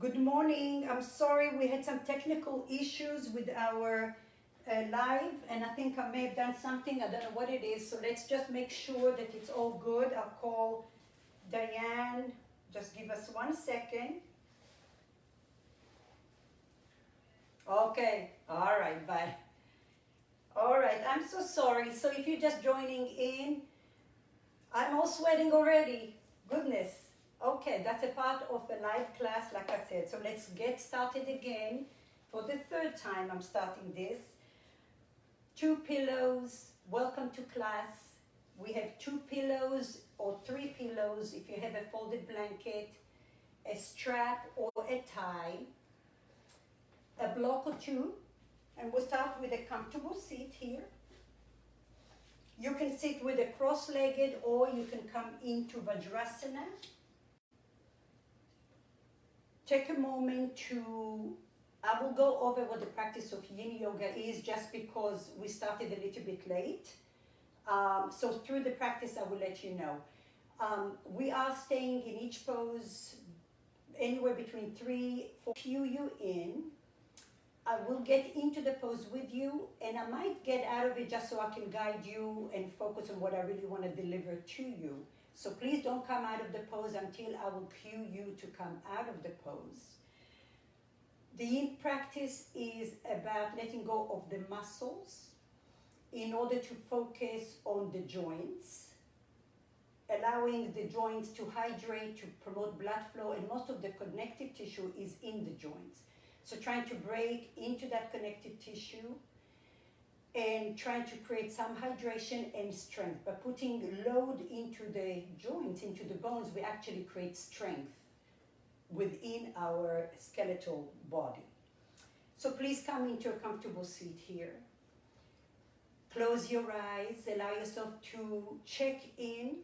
Good morning. I'm sorry we had some technical issues with our live, and I think I may have done something. I don't know what it is. So let's just make sure that it's all good. I'll call Diane. Just give us 1 second. Okay. All right. Bye. All right. I'm so sorry. So if you're just joining in, I'm all sweating already. Goodness. Okay, that's a part of the live class, like I said. So let's get started again. For the third time, I'm starting this. 2 pillows. Welcome to class. We have 2 pillows or 3 pillows if you have a folded blanket, a strap or a tie, a block or 2. And we'll start with a comfortable seat here. You can sit with a cross-legged or you can come into Vajrasana. Take a moment to, I will go over what the practice of Yin Yoga is just because we started a little bit late. So through the practice, I will let you know. We are staying in each pose anywhere between 3-4. Cue you in. I will get into the pose with you, and I might get out of it just so I can guide you and focus on what I really want to deliver to you. So please don't come out of the pose until I will cue you to come out of the pose. The Yin practice is about letting go of the muscles in order to focus on the joints, allowing the joints to hydrate, to promote blood flow, and most of the connective tissue is in the joints. So trying to break into that connective tissue and trying to create some hydration and strength. By putting load into the joints, into the bones, we actually create strength within our skeletal body. So please come into a comfortable seat here. Close your eyes, allow yourself to check in,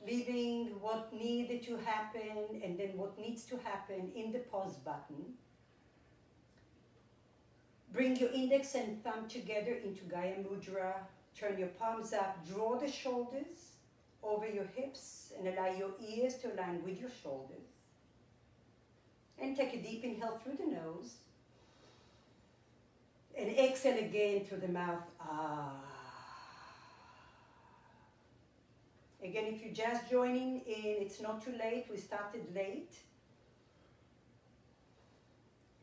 leaving what needed to happen and then what needs to happen in the pause button. Bring your index and thumb together into Gaya Mudra. Turn your palms up. Draw the shoulders over your hips and allow your ears to align with your shoulders. And take a deep inhale through the nose. And exhale again through the mouth. Again, if you're just joining in, it's not too late. We started late.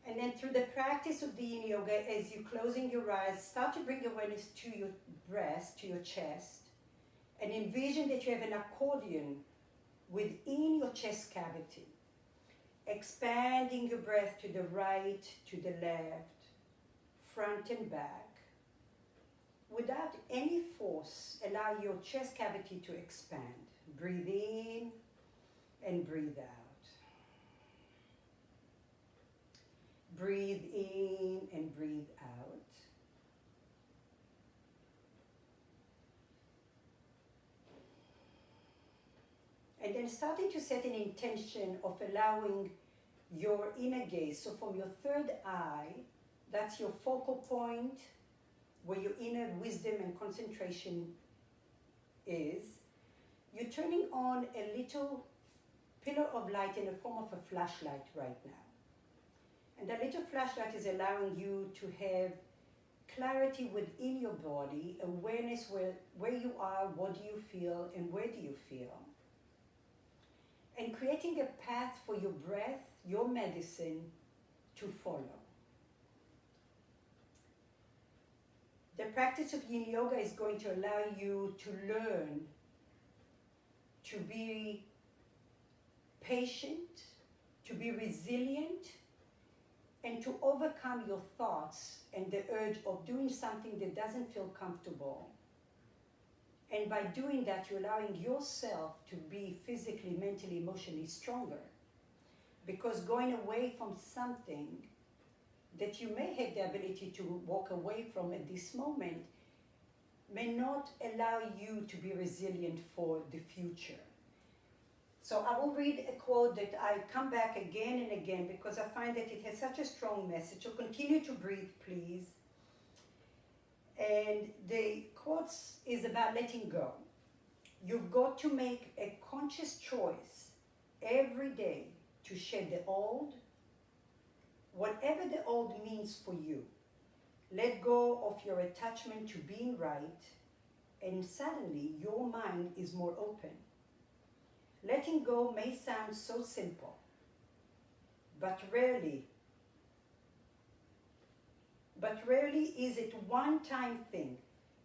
And then through the practice of the Yin Yoga, as you're closing your eyes, start to bring awareness to your breast, to your chest, and envision that you have an accordion within your chest cavity, expanding your breath to the right, to the left, front and back. Without any force, allow your chest cavity to expand. Breathe in and breathe out. Breathe in and breathe out. And then starting to set an intention of allowing your inner gaze. So from your third eye, that's your focal point, where your inner wisdom and concentration is. You're turning on a little pillar of light in the form of a flashlight right now. And that little flashlight is allowing you to have clarity within your body, awareness where you are, what do you feel, and where do you feel. And creating a path for your breath, your medicine, to follow. The practice of Yin Yoga is going to allow you to learn to be patient, to be resilient, and to overcome your thoughts and the urge of doing something that doesn't feel comfortable. And by doing that, you're allowing yourself to be physically, mentally, emotionally stronger. Because going away from something that you may have the ability to walk away from at this moment may not allow you to be resilient for the future. So I will read a quote that I come back again and again because I find that it has such a strong message. So continue to breathe, please. And the quote is about letting go. You've got to make a conscious choice every day to shed the old, whatever the old means for you. Let go of your attachment to being right, and suddenly your mind is more open. Letting go may sound so simple, but rarely is it one-time thing.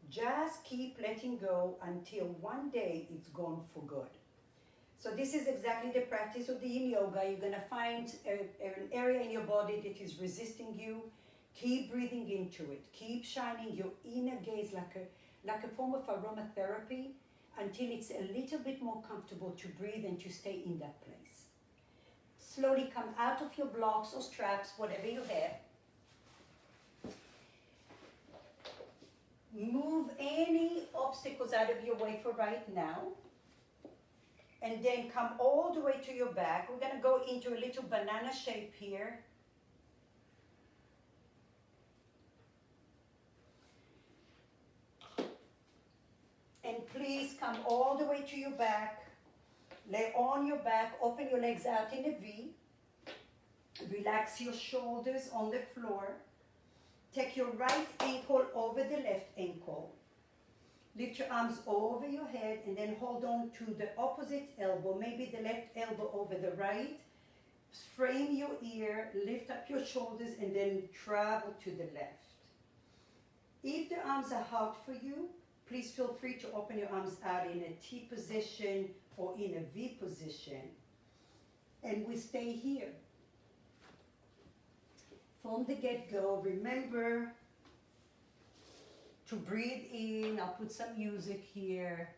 Just keep letting go until one day it's gone for good. So this is exactly the practice of the Yin Yoga. You're going to find an area in your body that is resisting you. Keep breathing into it. Keep shining your inner gaze like a form of aromatherapy until it's a little bit more comfortable to breathe and to stay in that place. Slowly come out of your blocks or straps, whatever you have. Move any obstacles out of your way for right now. And then come all the way to your back. We're going to go into a little banana shape here. And please come all the way to your back. Lay on your back, open your legs out in a V. Relax your shoulders on the floor. Take your right ankle over the left ankle. Lift your arms over your head and then hold on to the opposite elbow, maybe the left elbow over the right. Frame your ear, lift up your shoulders and then travel to the left. If the arms are hard for you, please feel free to open your arms out in a T position or in a V position. And we stay here. From the get-go, remember to breathe in. I'll put some music here.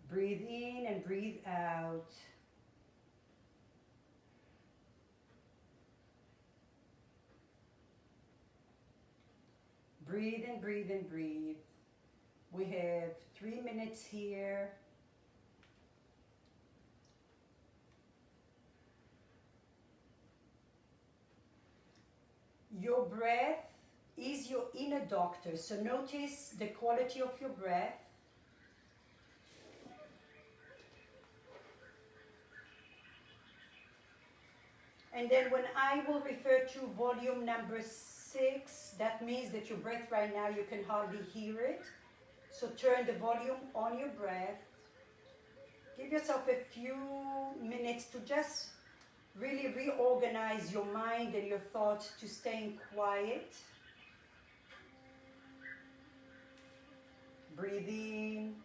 Breathe in and breathe out. Breathe and breathe and breathe. We have 3 minutes here. Your breath is your inner doctor, so notice the quality of your breath. And then when I will refer to volume number 6, that means that your breath right now, you can hardly hear it. So turn the volume on your breath. Give yourself a few minutes to just really reorganize your mind and your thoughts to staying quiet. Breathe in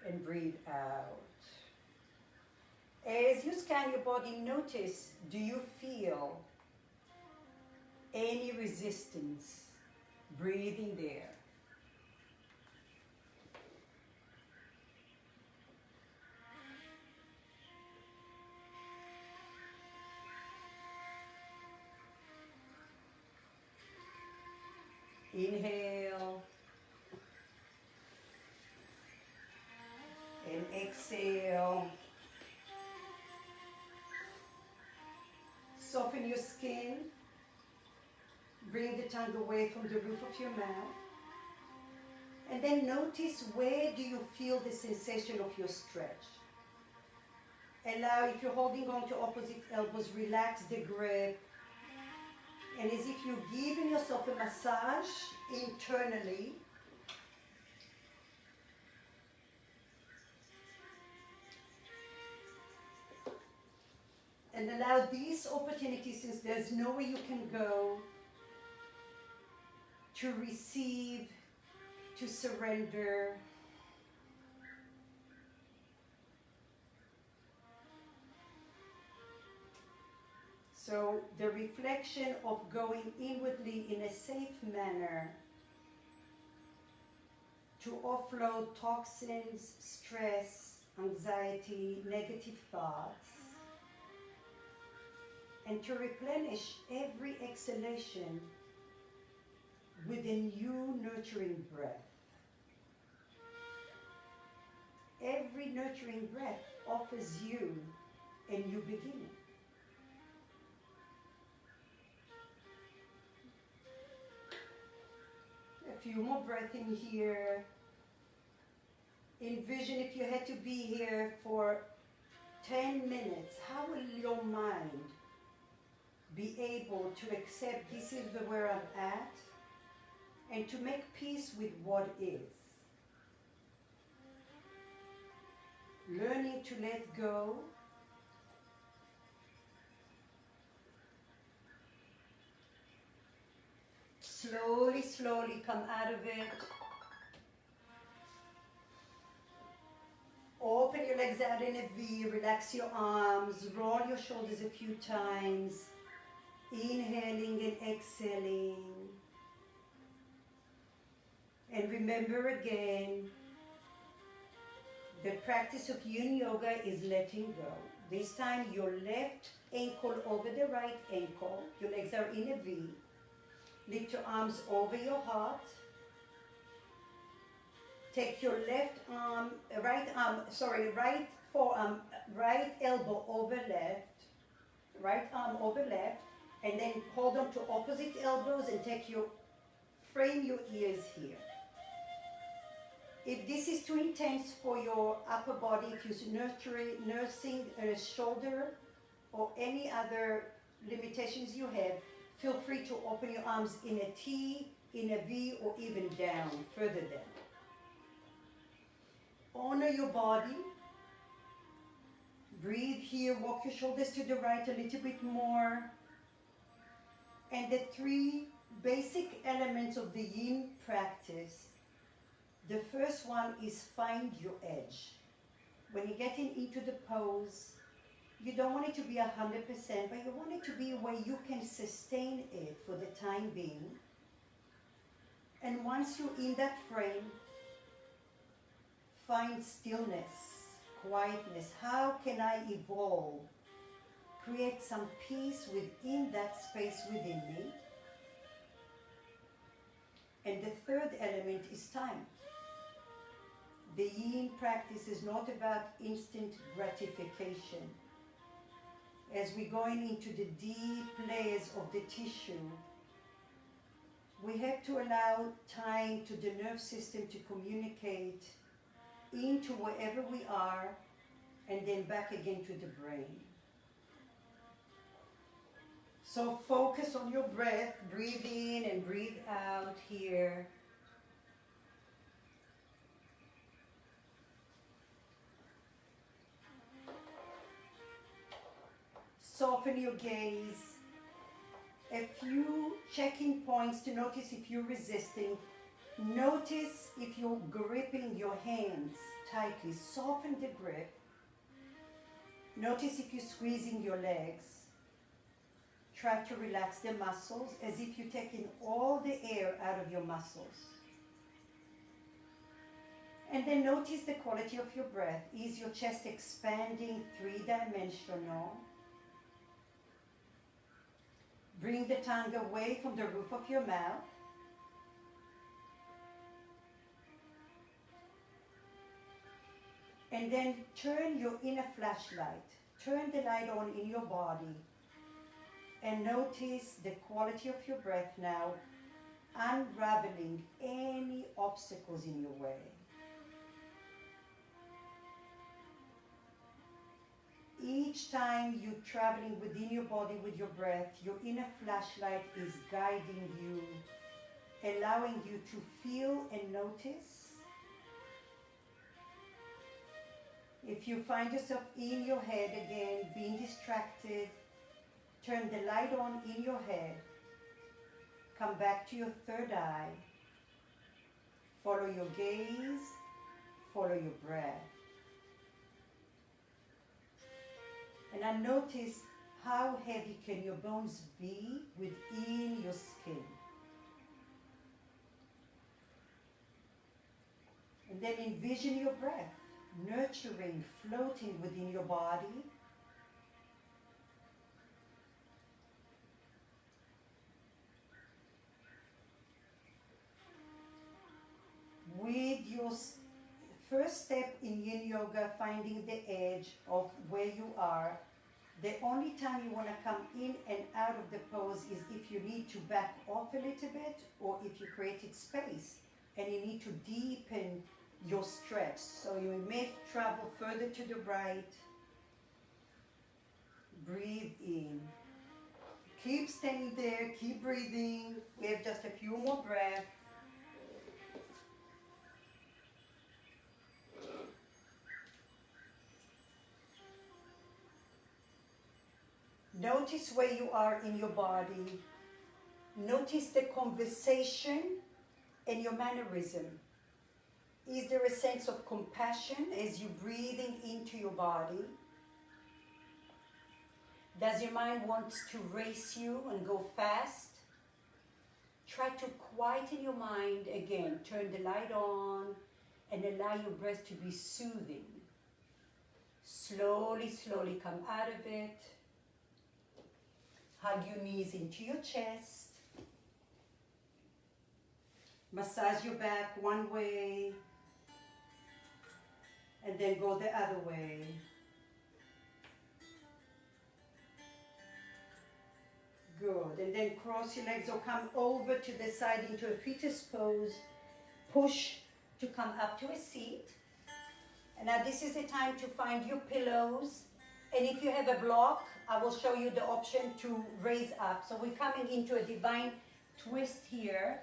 and breathe out. As you scan your body, notice, do you feel any resistance? Breathing there. Inhale and exhale. Soften your skin. Bring the tongue away from the roof of your mouth. And then notice, where do you feel the sensation of your stretch? Allow, if you're holding on to opposite elbows, relax the grip. And as if you're giving yourself a massage internally. And allow these opportunities, since there's nowhere you can go, to receive, to surrender. So the reflection of going inwardly in a safe manner to offload toxins, stress, anxiety, negative thoughts, and to replenish every exhalation with a new nurturing breath. Every nurturing breath offers you a new beginning. A few more breaths in here. envision if you had to be here for 10 minutes, how will your mind be able to accept this is where I'm at and to make peace with what is? Learning to let go. Slowly, slowly come out of it. Open your legs out in a V, relax your arms, roll your shoulders a few times, inhaling and exhaling. And remember again, the practice of Yin Yoga is letting go. This time your left ankle over the right ankle, your legs are in a V. Lift your arms over your heart. Take your right forearm, right elbow over left, right arm over left, and then hold on to opposite elbows and frame your ears here. If this is too intense for your upper body, if you're nursing a shoulder or any other limitations you have, feel free to open your arms in a T, in a V, or even down, further down. Honor your body. Breathe here, walk your shoulders to the right a little bit more. And the three basic elements of the Yin practice. The first one is find your edge. When you're getting into the pose, you don't want it to be 100%, but you want it to be where you can sustain it for the time being. And once you're in that frame, find stillness, quietness. How can I evolve? Create some peace within that space within me. And the third element is time. The Yin practice is not about instant gratification. As we're going into the deep layers of the tissue, we have to allow time to the nerve system to communicate into wherever we are and then back again to the brain. So focus on your breath, breathe in and breathe out here. Soften your gaze. A few check-in points to notice if you're resisting. Notice if you're gripping your hands tightly. Soften the grip. Notice if you're squeezing your legs. Try to relax the muscles as if you're taking all the air out of your muscles. And then notice the quality of your breath. Is your chest expanding, three-dimensional? Bring the tongue away from the roof of your mouth. And then turn your inner flashlight. Turn the light on in your body. And notice the quality of your breath now, unraveling any obstacles in your way. Each time you're traveling within your body with your breath, your inner flashlight is guiding you, allowing you to feel and notice. If you find yourself in your head again, being distracted, turn the light on in your head. Come back to your third eye. Follow your gaze, follow your breath. And I notice how heavy can your bones be within your skin. And then envision your breath, nurturing, floating within your body. With your first step in Yin Yoga, finding the edge of where you are, the only time you want to come in and out of the pose is if you need to back off a little bit or if you created space and you need to deepen your stretch. So you may travel further to the right. Breathe in. Keep staying there, keep breathing. We have just a few more breaths. Notice where you are in your body. Notice the conversation and your mannerism. Is there a sense of compassion as you're breathing into your body? Does your mind want to race you and go fast? Try to quieten your mind again. Turn the light on and allow your breath to be soothing. Slowly, slowly come out of it. Hug your knees into your chest. Massage your back one way and then go the other way. Good. And then cross your legs or come over to the side into a fetus pose. Push to come up to a seat. And now this is the time to find your pillows. And if you have a block, I will show you the option to raise up. So we're coming into a divine twist here.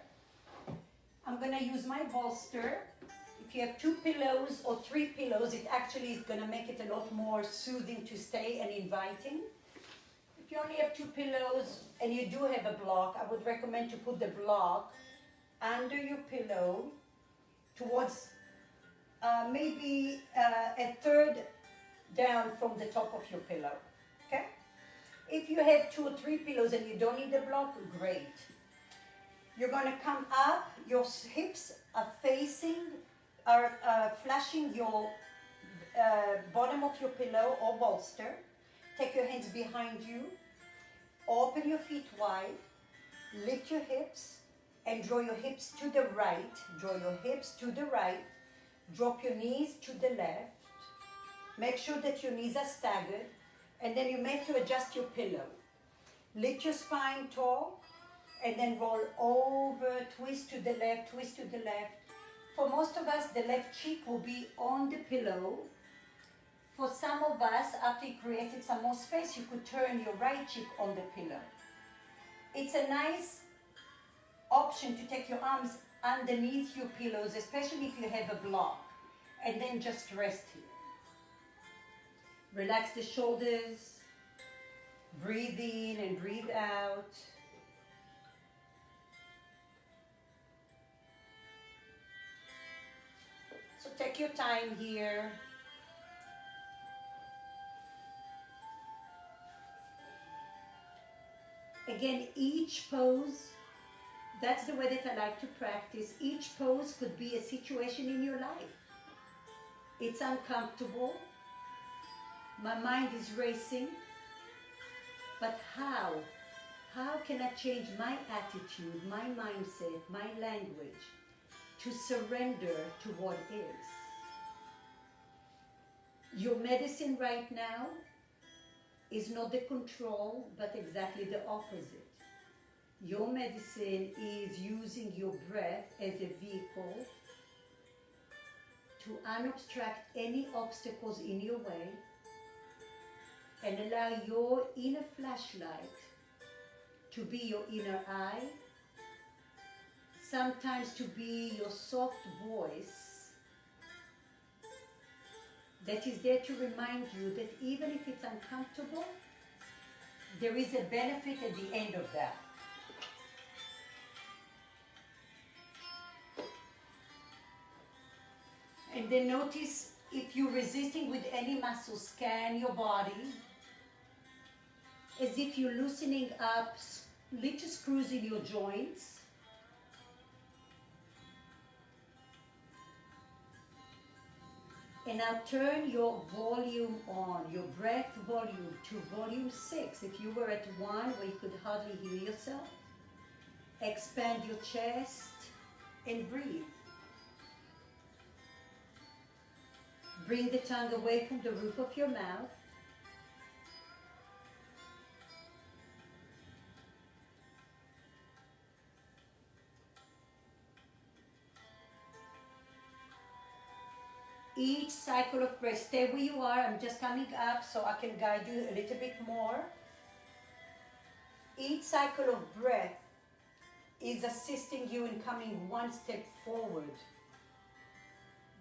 I'm going to use my bolster. If you have 2 pillows or 3 pillows, it actually is going to make it a lot more soothing to stay and inviting. If you only have 2 pillows and you do have a block, I would recommend to put the block under your pillow towards maybe a third down from the top of your pillow, okay? If you have 2 or 3 pillows and you don't need the block, great. You're going to come up, your hips are flashing your bottom of your pillow or bolster. Take your hands behind you, open your feet wide, lift your hips and draw your hips to the right. Draw your hips to the right, drop your knees to the left. Make sure that your knees are staggered, and then you may have to adjust your pillow. Lift your spine tall, and then roll over, twist to the left, twist to the left. For most of us, the left cheek will be on the pillow. For some of us, after you created some more space, you could turn your right cheek on the pillow. It's a nice option to take your arms underneath your pillows, especially if you have a block, and then just rest here. Relax the shoulders, breathe in and breathe out. So take your time here. Again, each pose, that's the way that I like to practice. Each pose could be a situation in your life. It's uncomfortable. My mind is racing. But how? How can I change my attitude, my mindset, my language to surrender to what is? Your medicine right now is not the control, but exactly the opposite. Your medicine is using your breath as a vehicle to unobstruct any obstacles in your way and allow your inner flashlight to be your inner eye, sometimes to be your soft voice that is there to remind you that even if it's uncomfortable, there is a benefit at the end of that. And then notice if you're resisting with any muscle, scan your body as if you're loosening up little screws in your joints. And now turn your volume on, your breath volume to volume 6. If you were at 1 where you could hardly hear yourself, expand your chest and breathe. Bring the tongue away from the roof of your mouth. Each cycle of breath, stay where you are. I'm just coming up so I can guide you a little bit more. Each cycle of breath is assisting you in coming one step forward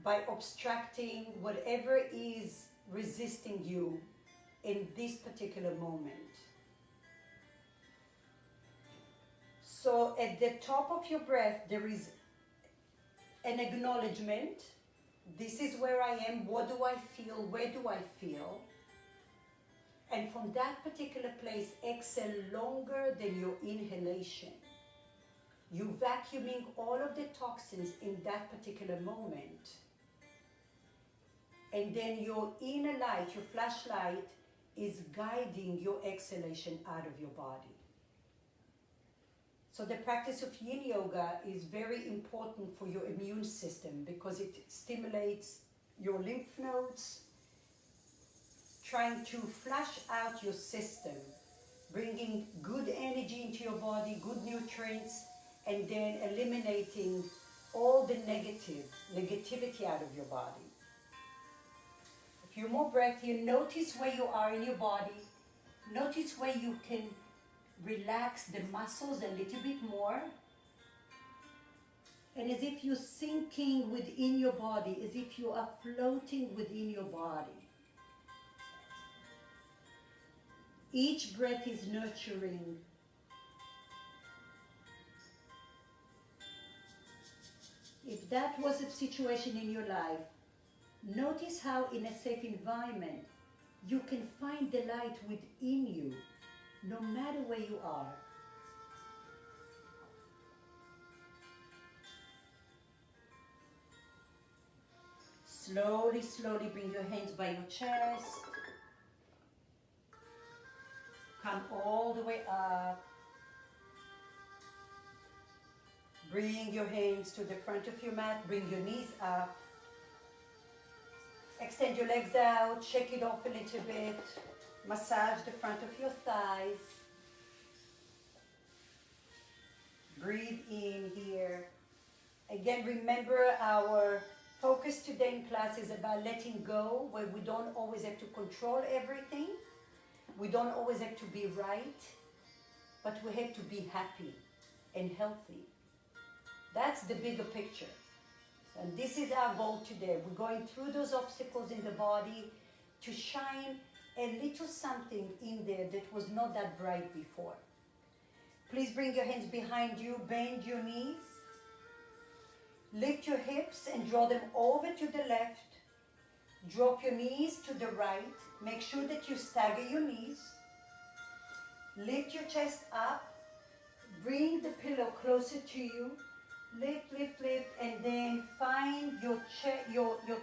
by obstructing whatever is resisting you in this particular moment. So at the top of your breath, there is an acknowledgement. This is where I am. What do I feel? Where do I feel? And from that particular place, exhale longer than your inhalation. You vacuuming all of the toxins in that particular moment. And then your inner light, your flashlight, is guiding your exhalation out of your body. So the practice of Yin Yoga is very important for your immune system because it stimulates your lymph nodes, trying to flush out your system, bringing good energy into your body, good nutrients, and then eliminating all the negativity out of your body. A few more breaths here. Notice where you are in your body. Notice where you can relax the muscles a little bit more. And as if you're sinking within your body, as if you are floating within your body. Each breath is nurturing. If that was a situation in your life, notice how in a safe environment you can find the light within you, no matter where you are. Slowly, slowly bring your hands by your chest. Come all the way up. Bring your hands to the front of your mat. Bring your knees up. Extend your legs out. Shake it off a little bit. Massage the front of your thighs. Breathe in here. Again, remember our focus today in class is about letting go, where we don't always have to control everything. We don't always have to be right, but we have to be happy and healthy. That's the bigger picture. And this is our goal today. We're going through those obstacles in the body to shine a little something in there that was not that bright before. Please bring your hands behind you, bend your knees. Lift your hips and draw them over to the left. Drop your knees to the right. Make sure that you stagger your knees. Lift your chest up. Bring the pillow closer to you. Lift, lift, lift, and then find your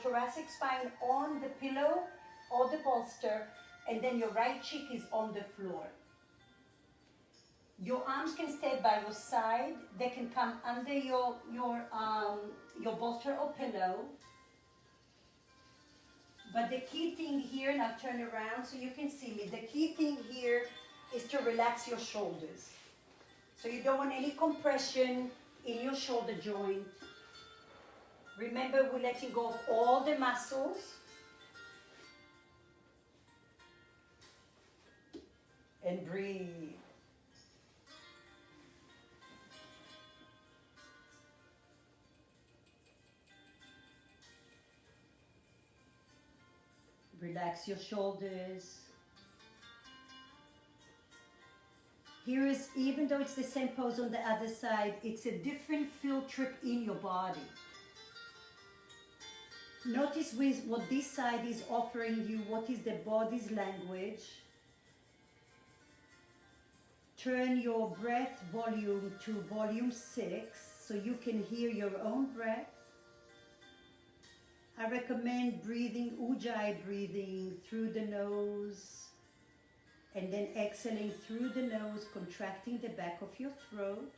thoracic spine on the pillow or the bolster, and then your right cheek is on the floor. Your arms can stay by your side. They can come under your bolster or pillow. But the key thing here, now turn around so you can see me. The key thing here is to relax your shoulders. So you don't want any compression in your shoulder joint. Remember, we're letting go of all the muscles. And breathe. Relax your shoulders. Here is, even though it's the same pose on the other side, it's a different field trip in your body. Notice with what this side is offering you, what is the body's language. Turn your breath volume to volume 6 so you can hear your own breath. I recommend breathing, Ujjayi breathing through the nose and then exhaling through the nose, contracting the back of your throat.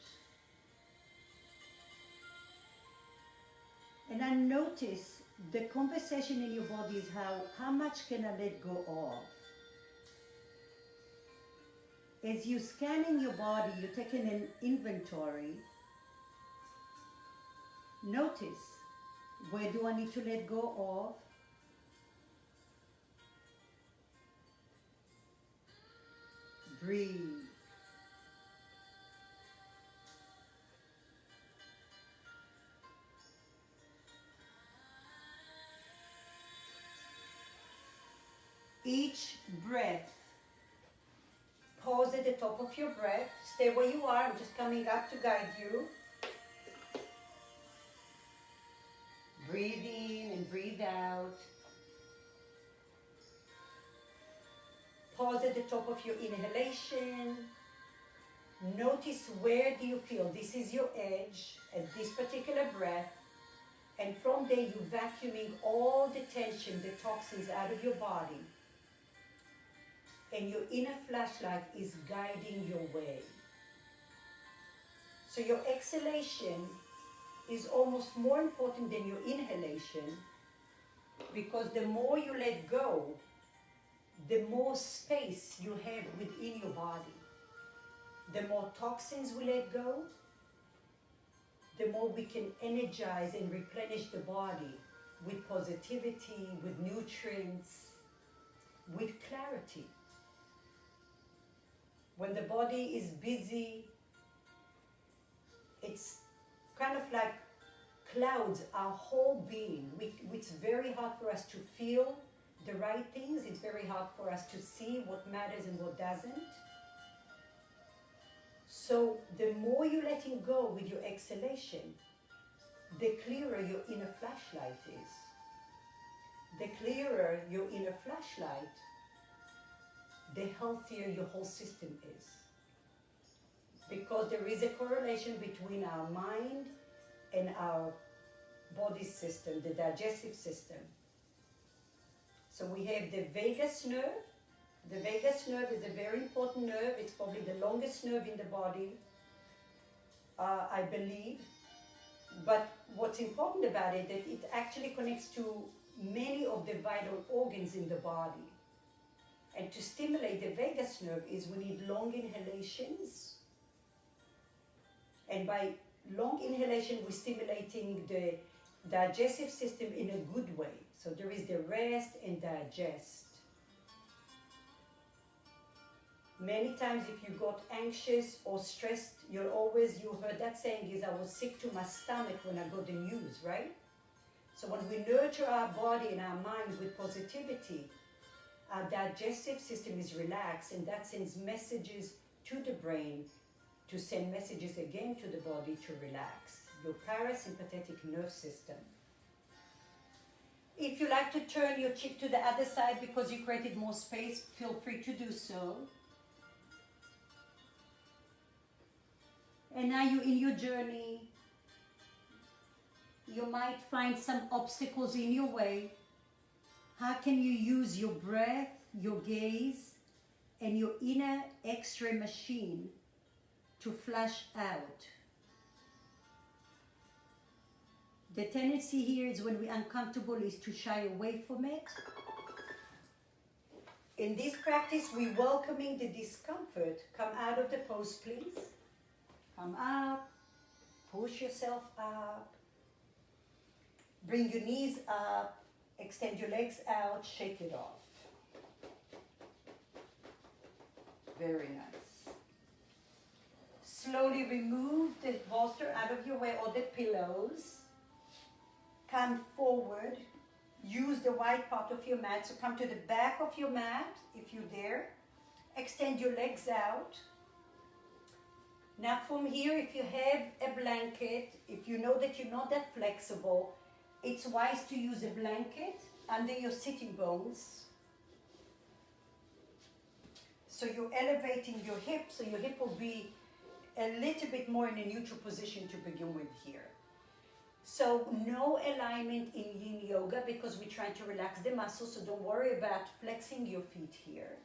And I notice the conversation in your body is how much can I let go of? As you're scanning your body, you're taking an inventory. Notice Where do I need to let go of? Breathe. Each breath, pause at the top of your breath. Stay where you are. I'm just coming up to guide you. Breathe in and breathe out. Pause at the top of your inhalation. Notice where do you feel. This is your edge at this particular breath. And from there, you're vacuuming all the tension, the toxins out of your body. And your inner flashlight is guiding your way. So your exhalation is almost more important than your inhalation, because the more you let go, the more space you have within your body. The more toxins we let go, the more we can energize and replenish the body with positivity, with nutrients, with clarity. When the body is busy, it's kind of like clouds our whole being. It's very hard for us to feel the right things. It's very hard for us to see what matters and what doesn't. So the more you're letting go with your exhalation, the clearer your inner flashlight is. The clearer your inner flashlight, the healthier your whole system is. Because there is a correlation between our mind and our body system, the digestive system. So we have the vagus nerve. The vagus nerve is a very important nerve. It's probably the longest nerve in the body, I believe. But what's important about it, that it actually connects to many of the vital organs in the body. And to stimulate the vagus nerve is we need long inhalations. And by long inhalation, we're stimulating the digestive system in a good way. So there is the rest and digest. Many times if you got anxious or stressed, you heard that saying is, I was sick to my stomach when I got the news, right? So when we nurture our body and our mind with positivity, our digestive system is relaxed, and that sends messages to the brain to send messages again to the body to relax. Your parasympathetic nerve system. If you like to turn your cheek to the other side because you created more space, feel free to do so. And now you're in your journey. You might find some obstacles in your way. How can you use your breath, your gaze, and your inner X-ray machine to flush out? The tendency here is when we're uncomfortable is to shy away from it. In this practice, we're welcoming the discomfort. Come out of the pose, please. Come up, push yourself up, bring your knees up, extend your legs out, shake it off. Very nice. Slowly remove the bolster out of your way or the pillows. Come forward. Use the wide part of your mat. So come to the back of your mat if you're there. Extend your legs out. Now from here, if you have a blanket, if you know that you're not that flexible, it's wise to use a blanket under your sitting bones. So you're elevating your hip, so your hip will be a little bit more in a neutral position to begin with here. So no alignment in Yin Yoga because we're trying to relax the muscles, so don't worry about flexing your feet here.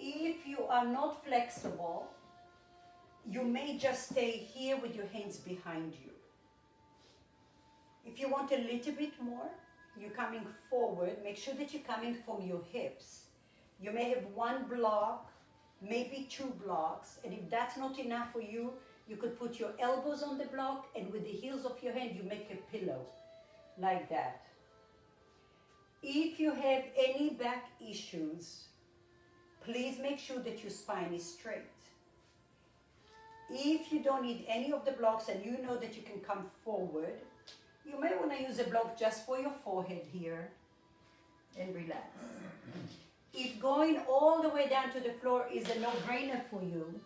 If you are not flexible, you may just stay here with your hands behind you. If you want a little bit more, you're coming forward. Make sure that you're coming from your hips. You may have one block, maybe two blocks, and if that's not enough for you, You could put your elbows on the block, and with the heels of your hand, you make a pillow, like that. If you have any back issues, please make sure that your spine is straight. If you don't need any of the blocks and you know that you can come forward, you may want to use a block just for your forehead here and relax. If going all the way down to the floor is a no-brainer for you,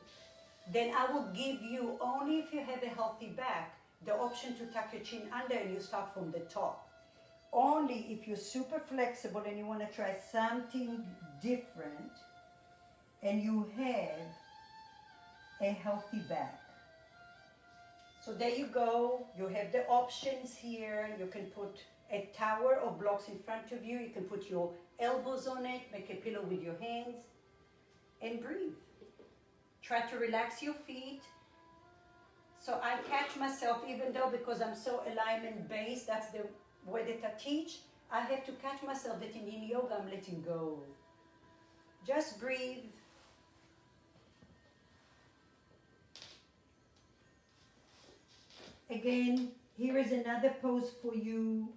then I will give you, only if you have a healthy back, the option to tuck your chin under and you start from the top. Only if you're super flexible and you want to try something different and you have a healthy back. So there you go. You have the options here. You can put a tower of blocks in front of you. You can put your elbows on it, make a pillow with your hands, and breathe. Try to relax your feet. So I catch myself, even though because I'm so alignment based, that's the way that I teach, I have to catch myself that in Yin Yoga I'm letting go. Just breathe. Again, here is another pose for you.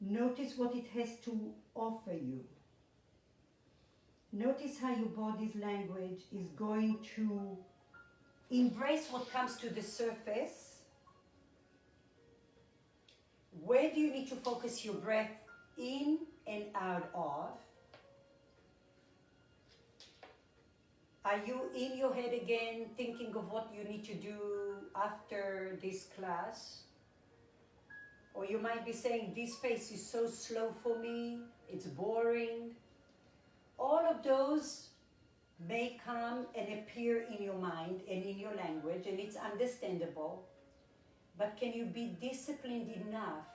Notice what it has to offer you. Notice how your body's language is going to embrace what comes to the surface. Where do you need to focus your breath in and out of? Are you in your head again, thinking of what you need to do after this class? Or you might be saying, this pace is so slow for me, it's boring. All of those may come and appear in your mind and in your language, and it's understandable. But can you be disciplined enough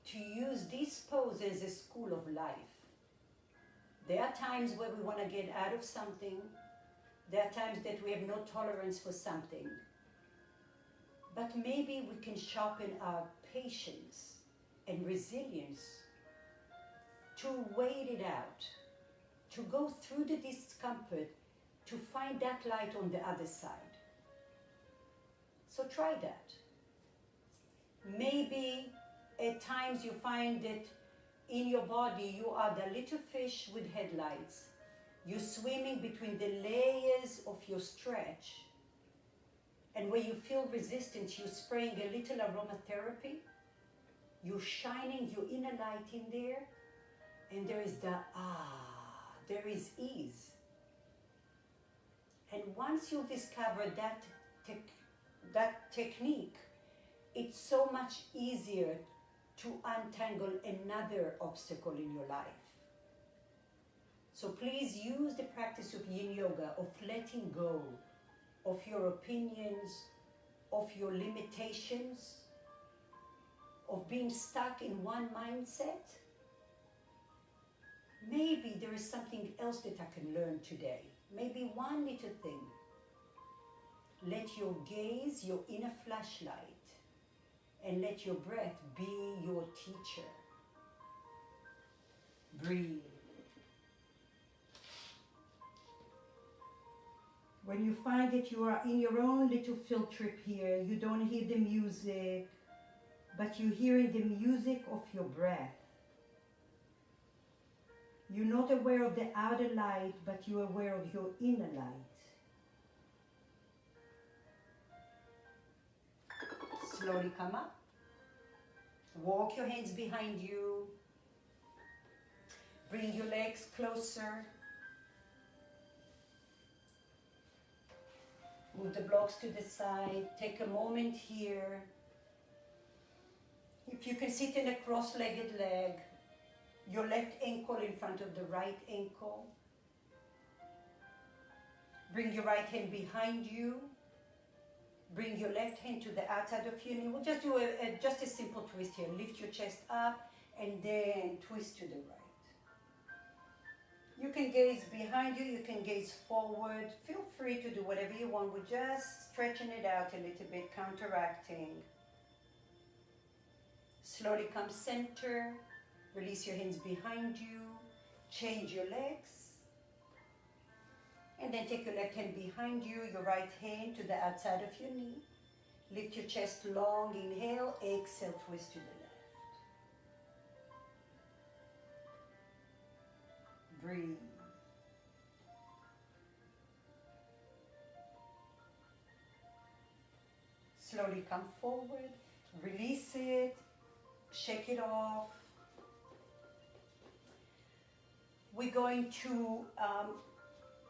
to use this pose as a school of life? There are times where we want to get out of something. There are times that we have no tolerance for something. But maybe we can sharpen our patience and resilience to wait it out, to go through the discomfort, to find that light on the other side. So try that. Maybe at times you find that in your body you are the little fish with headlights. You're swimming between the layers of your stretch. And where you feel resistance, you're spraying a little aromatherapy. You're shining your inner light in there. And there is there is ease. And once you discover that technique, it's so much easier to untangle another obstacle in your life. So please use the practice of Yin Yoga, of letting go of your opinions, of your limitations, of being stuck in one mindset. Maybe there is something else that I can learn today. Maybe one little thing. Let your gaze, your inner flashlight, and let your breath be your teacher. Breathe. When you find that you are in your own little field trip here, you don't hear the music, but you're hearing the music of your breath. You're not aware of the outer light, but you're aware of your inner light. Slowly come up. Walk your hands behind you. Bring your legs closer. Move the blocks to the side. Take a moment here. If you can sit in a cross-legged leg, your left ankle in front of the right ankle. Bring your right hand behind you. Bring your left hand to the outside of your knee. We'll just do just a simple twist here. Lift your chest up and then twist to the right. You can gaze behind you, you can gaze forward. Feel free to do whatever you want. We're just stretching it out a little bit, counteracting. Slowly come center. Release your hands behind you. Change your legs. And then take your left hand behind you, your right hand to the outside of your knee. Lift your chest long, inhale, exhale, twist to the left. Breathe. Slowly come forward, release it, shake it off. We're going to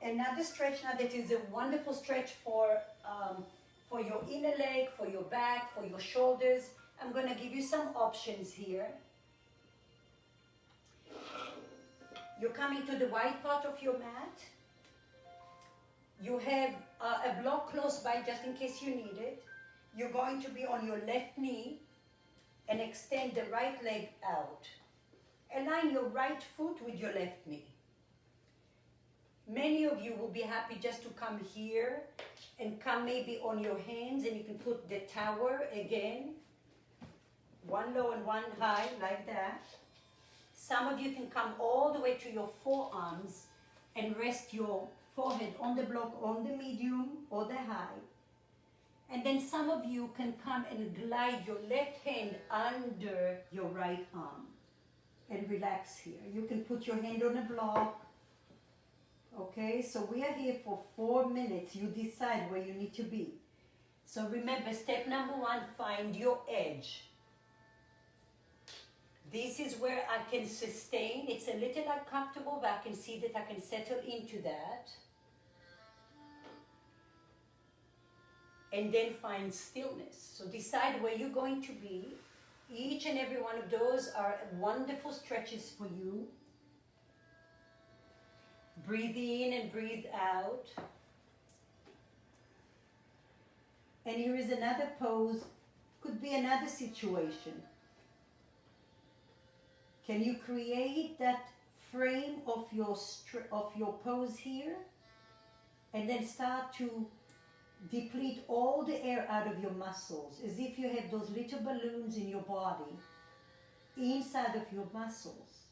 another stretch now that is a wonderful stretch for your inner leg, for your back, for your shoulders. I'm going to give you some options here. You're coming to the wide part of your mat. You have a block close by just in case you need it. You're going to be on your left knee and extend the right leg out. Align your right foot with your left knee. Many of you will be happy just to come here and come maybe on your hands, and you can put the tower again. One low and one high, like that. Some of you can come all the way to your forearms and rest your forehead on the block, on the medium or the high. And then some of you can come and glide your left hand under your right arm and relax here. You can put your hand on a block. Okay, so we are here for 4 minutes. You decide where you need to be. So remember, step number 1, find your edge. This is where I can sustain. It's a little uncomfortable, but I can see that I can settle into that. And then find stillness. So decide where you're going to be. Each and every one of those are wonderful stretches for you. Breathe in and breathe out. And here is another pose. Could be another situation. Can you create that frame of your pose here? And then start to deplete all the air out of your muscles, as if you have those little balloons in your body, inside of your muscles.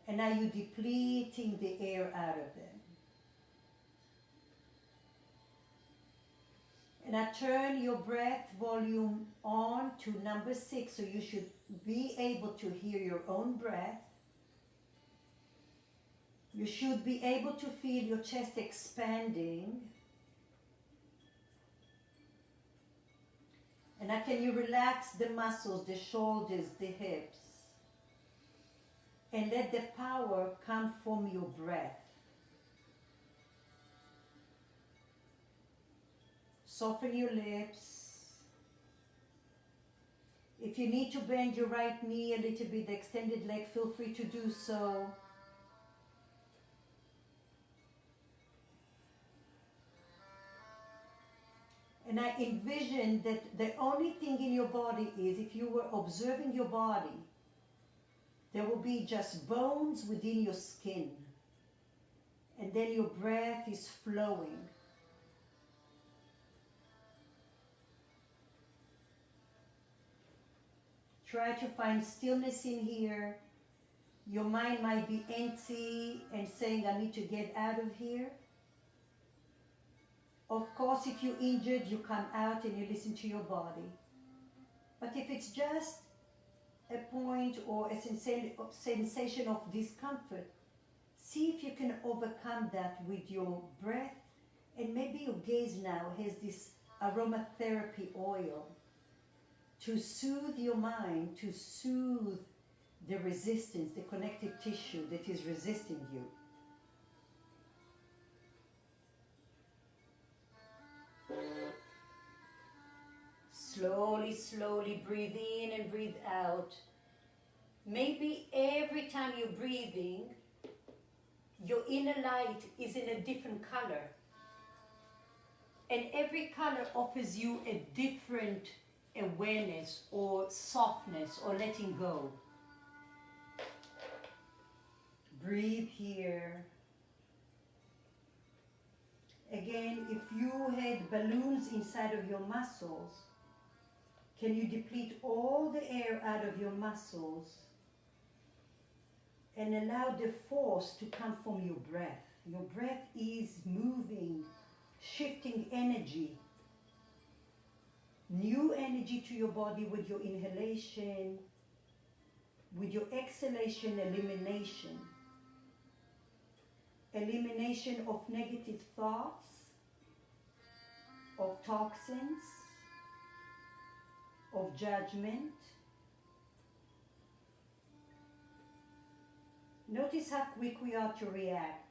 And now you're depleting the air out of them. And now turn your breath volume on to number 6, so you should be able to hear your own breath. You should be able to feel your chest expanding. And now can you relax the muscles, the shoulders, the hips, and let the power come from your breath. Soften your lips. If you need to bend your right knee a little bit, the extended leg, feel free to do so. And I envision that the only thing in your body is, if you were observing your body, there will be just bones within your skin. And then your breath is flowing. Try to find stillness in here. Your mind might be empty and saying, I need to get out of here. Of course, if you're injured, you come out and you listen to your body. But if it's just a point or a sensation of discomfort, see if you can overcome that with your breath. And maybe your gaze now has this aromatherapy oil to soothe your mind, to soothe the resistance, the connective tissue that is resisting you. Slowly, slowly breathe in and breathe out. Maybe every time you're breathing, your inner light is in a different color. And every color offers you a different awareness or softness or letting go. Breathe here. Again, if you had balloons inside of your muscles, can you deplete all the air out of your muscles and allow the force to come from your breath? Your breath is moving, shifting energy, new energy to your body with your inhalation, with your exhalation, elimination. Elimination of negative thoughts, of toxins, of judgment. Notice how quick we are to react.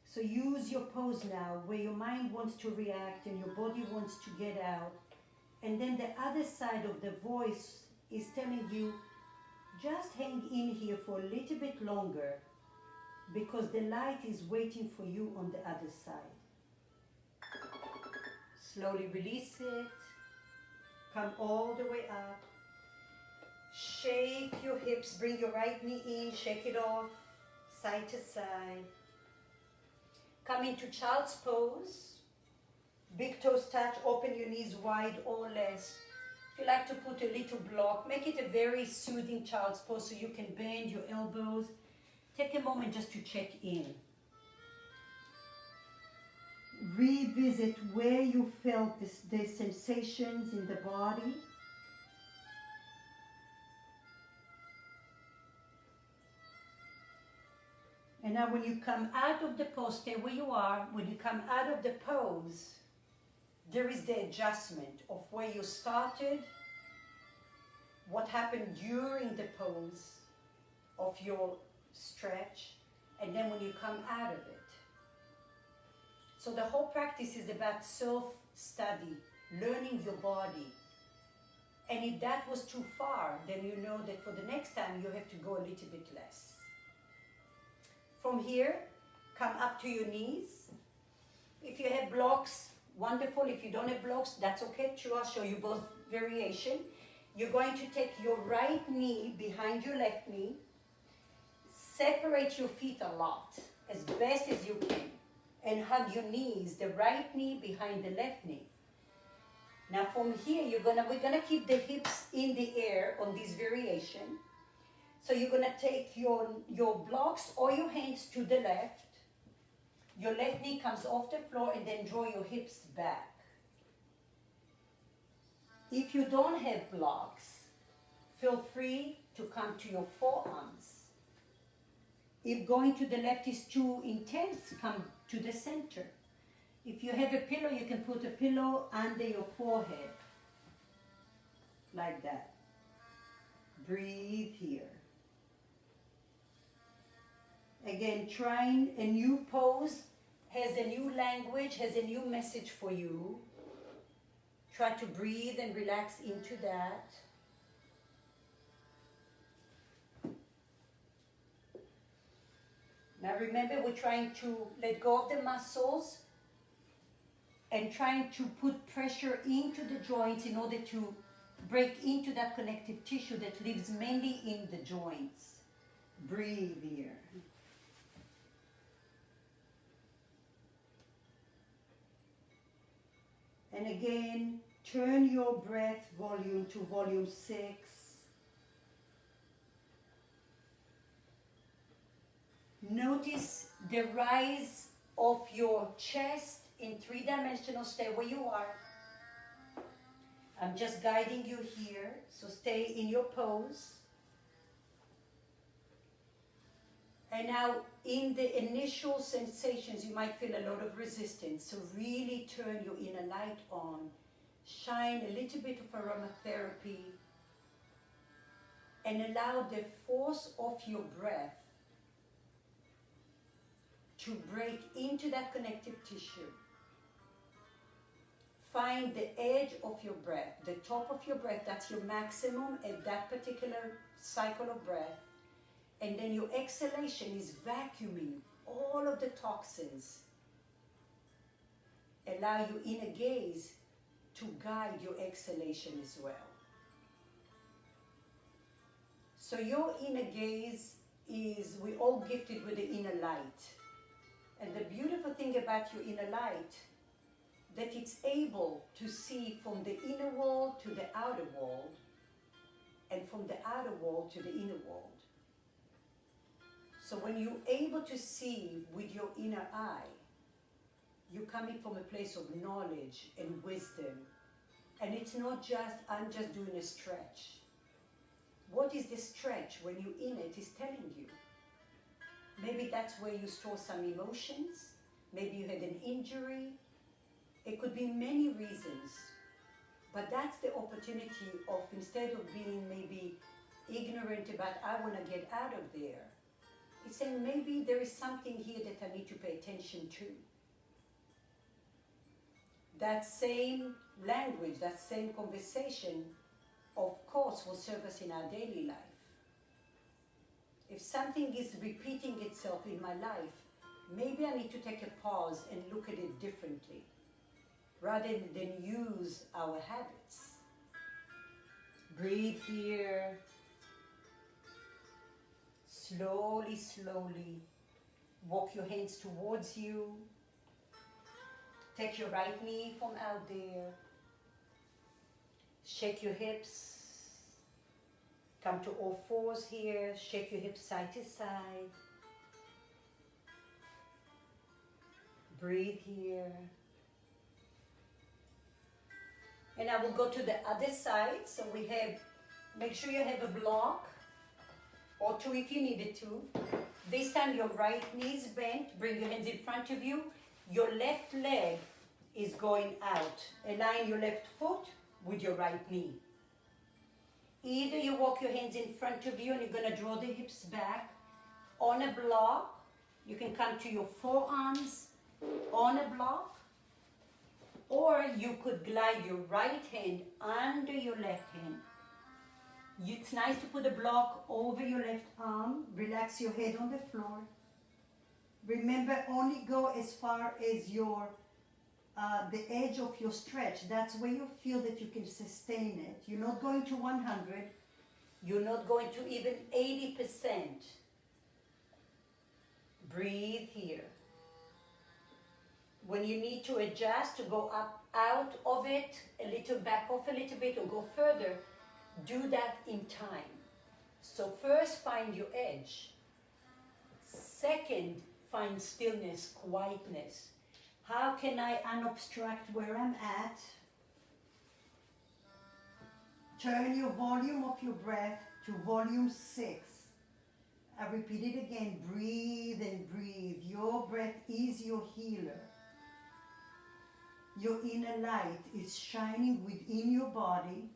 So use your pose now where your mind wants to react and your body wants to get out. And then the other side of the voice is telling you, just hang in here for a little bit longer because the light is waiting for you on the other side. Slowly release it. Come all the way up. Shake your hips. Bring your right knee in. Shake it off. Side to side. Come into child's pose. Big toes touch. Open your knees wide or less. If you like to put a little block, make it a very soothing child's pose so you can bend your elbows. Take a moment just to check in. Revisit where you felt the sensations in the body. And now when you come out of the pose, stay where you are. When you come out of the pose, there is the adjustment of where you started, what happened during the pose of your stretch, and then when you come out of it. So the whole practice is about self-study, learning your body. And if that was too far, then you know that for the next time you have to go a little bit less. From here, come up to your knees. If you have blocks, wonderful. If you don't have blocks, that's okay too. I'll show you both variation. You're going to take your right knee behind your left knee. Separate your feet a lot, as best as you can. And hug your knees, the right knee behind the left knee. Now from here, we're gonna keep the hips in the air on this variation. So you're gonna take your blocks or your hands to the left. Your left knee comes off the floor and then draw your hips back. If you don't have blocks, feel free to come to your forearms. If going to the left is too intense, come to the center. If you have a pillow, you can put a pillow under your forehead. Like that. Breathe here. Again, trying a new pose, has a new language, has a new message for you. Try to breathe and relax into that. Now remember, we're trying to let go of the muscles and trying to put pressure into the joints in order to break into that connective tissue that lives mainly in the joints. Breathe here. And again, turn your breath volume to volume 6. Notice the rise of your chest in 3-dimensional. Stay where you are. I'm just guiding you here, so stay in your pose. And now in the initial sensations, you might feel a lot of resistance. So really turn your inner light on. Shine a little bit of aromatherapy. And allow the force of your breath to break into that connective tissue. Find the edge of your breath, the top of your breath. That's your maximum at that particular cycle of breath. And then your exhalation is vacuuming all of the toxins. Allow your inner gaze to guide your exhalation as well. So your inner gaze is, we're all gifted with the inner light. And the beautiful thing about your inner light, that it's able to see from the inner world to the outer world, and from the outer world to the inner world. So when you're able to see with your inner eye, you're coming from a place of knowledge and wisdom. And it's not just, I'm just doing a stretch. What is the stretch when you're in it is telling you. Maybe that's where you store some emotions. Maybe you had an injury. It could be many reasons. But that's the opportunity of, instead of being maybe ignorant about, I want to get out of there, it's saying maybe there is something here that I need to pay attention to. That same language, that same conversation, of course, will serve us in our daily life. If something is repeating itself in my life, maybe I need to take a pause and look at it differently, rather than use our habits. Breathe here. Slowly, slowly, walk your hands towards you. Take your right knee from out there. Shake your hips. Come to all fours here. Shake your hips side to side. Breathe here. And I will go to the other side. So we have, make sure you have a block or two if you needed to. This time your right knee is bent. Bring your hands in front of you. Your left leg is going out. Align your left foot with your right knee. Either you walk your hands in front of you and you're going to draw the hips back on a block. You can come to your forearms on a block. Or you could glide your right hand under your left hand. It's nice to put a block over your left arm. Relax your head on the floor. Remember, only go as far as your the edge of your stretch. That's where you feel that you can sustain it. You're not going to 100. You're not going to even 80%. Breathe here. When you need to adjust, to go up, out of it, a little back off a little bit or go further, do that in time. So first, find your edge. Second, find stillness, quietness. How can I unobstruct where I'm at? Turn your volume of your breath to volume 6. I repeat it again. Breathe and breathe. Your breath is your healer. Your inner light is shining within your body.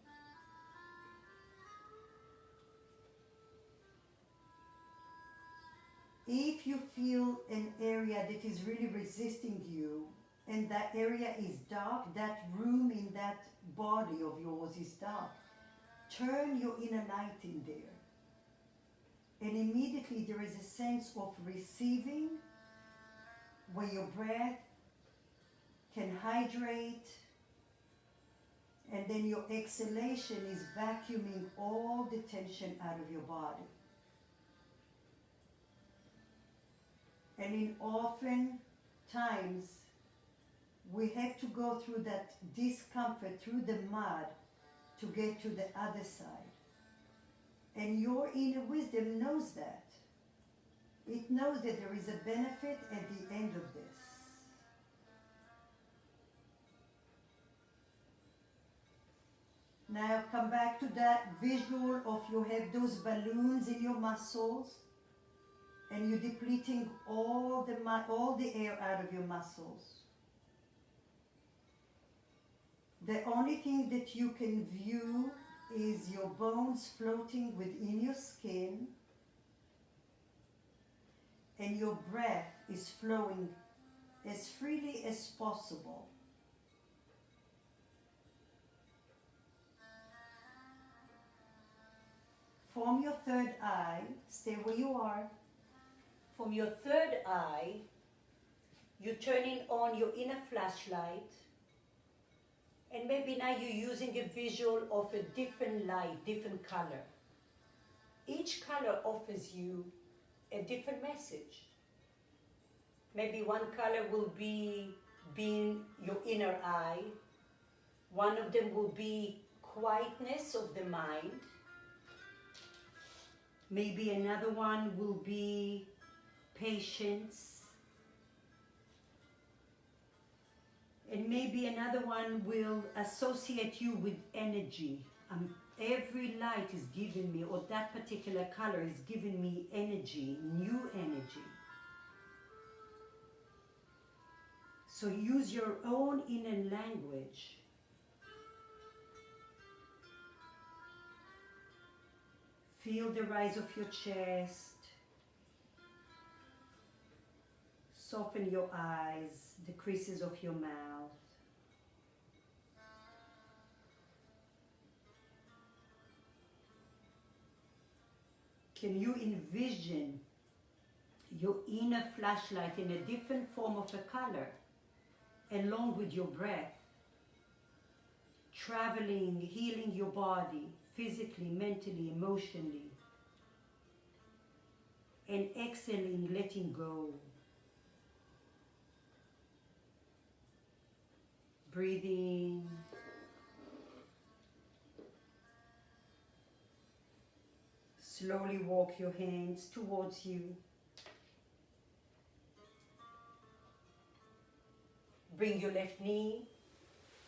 If you feel an area that is really resisting you, and that area is dark, that room in that body of yours is dark, turn your inner light in there. And immediately there is a sense of receiving, where your breath can hydrate, and then your exhalation is vacuuming all the tension out of your body. And in often times, we have to go through that discomfort, through the mud, to get to the other side. And your inner wisdom knows that. It knows that there is a benefit at the end of this. Now come back to that visual of you have those balloons in your muscles, and you're depleting all the air out of your muscles. The only thing that you can view is your bones floating within your skin, and your breath is flowing as freely as possible. From your third eye, stay where you are. From your third eye, you're turning on your inner flashlight, and maybe now you're using a visual of a different light, different color. Each color offers you a different message. Maybe one color will be being your inner eye. One of them will be quietness of the mind. Maybe another one will be patience. And maybe another one will associate you with energy. Every light is giving me, or that particular color is giving me energy, new energy. So use your own inner language. Feel the rise of your chest. Soften your eyes, the creases of your mouth. Can you envision your inner flashlight in a different form of a color, along with your breath, traveling, healing your body, physically, mentally, emotionally, and exhaling, letting go. Breathing. Slowly walk your hands towards you. Bring your left knee.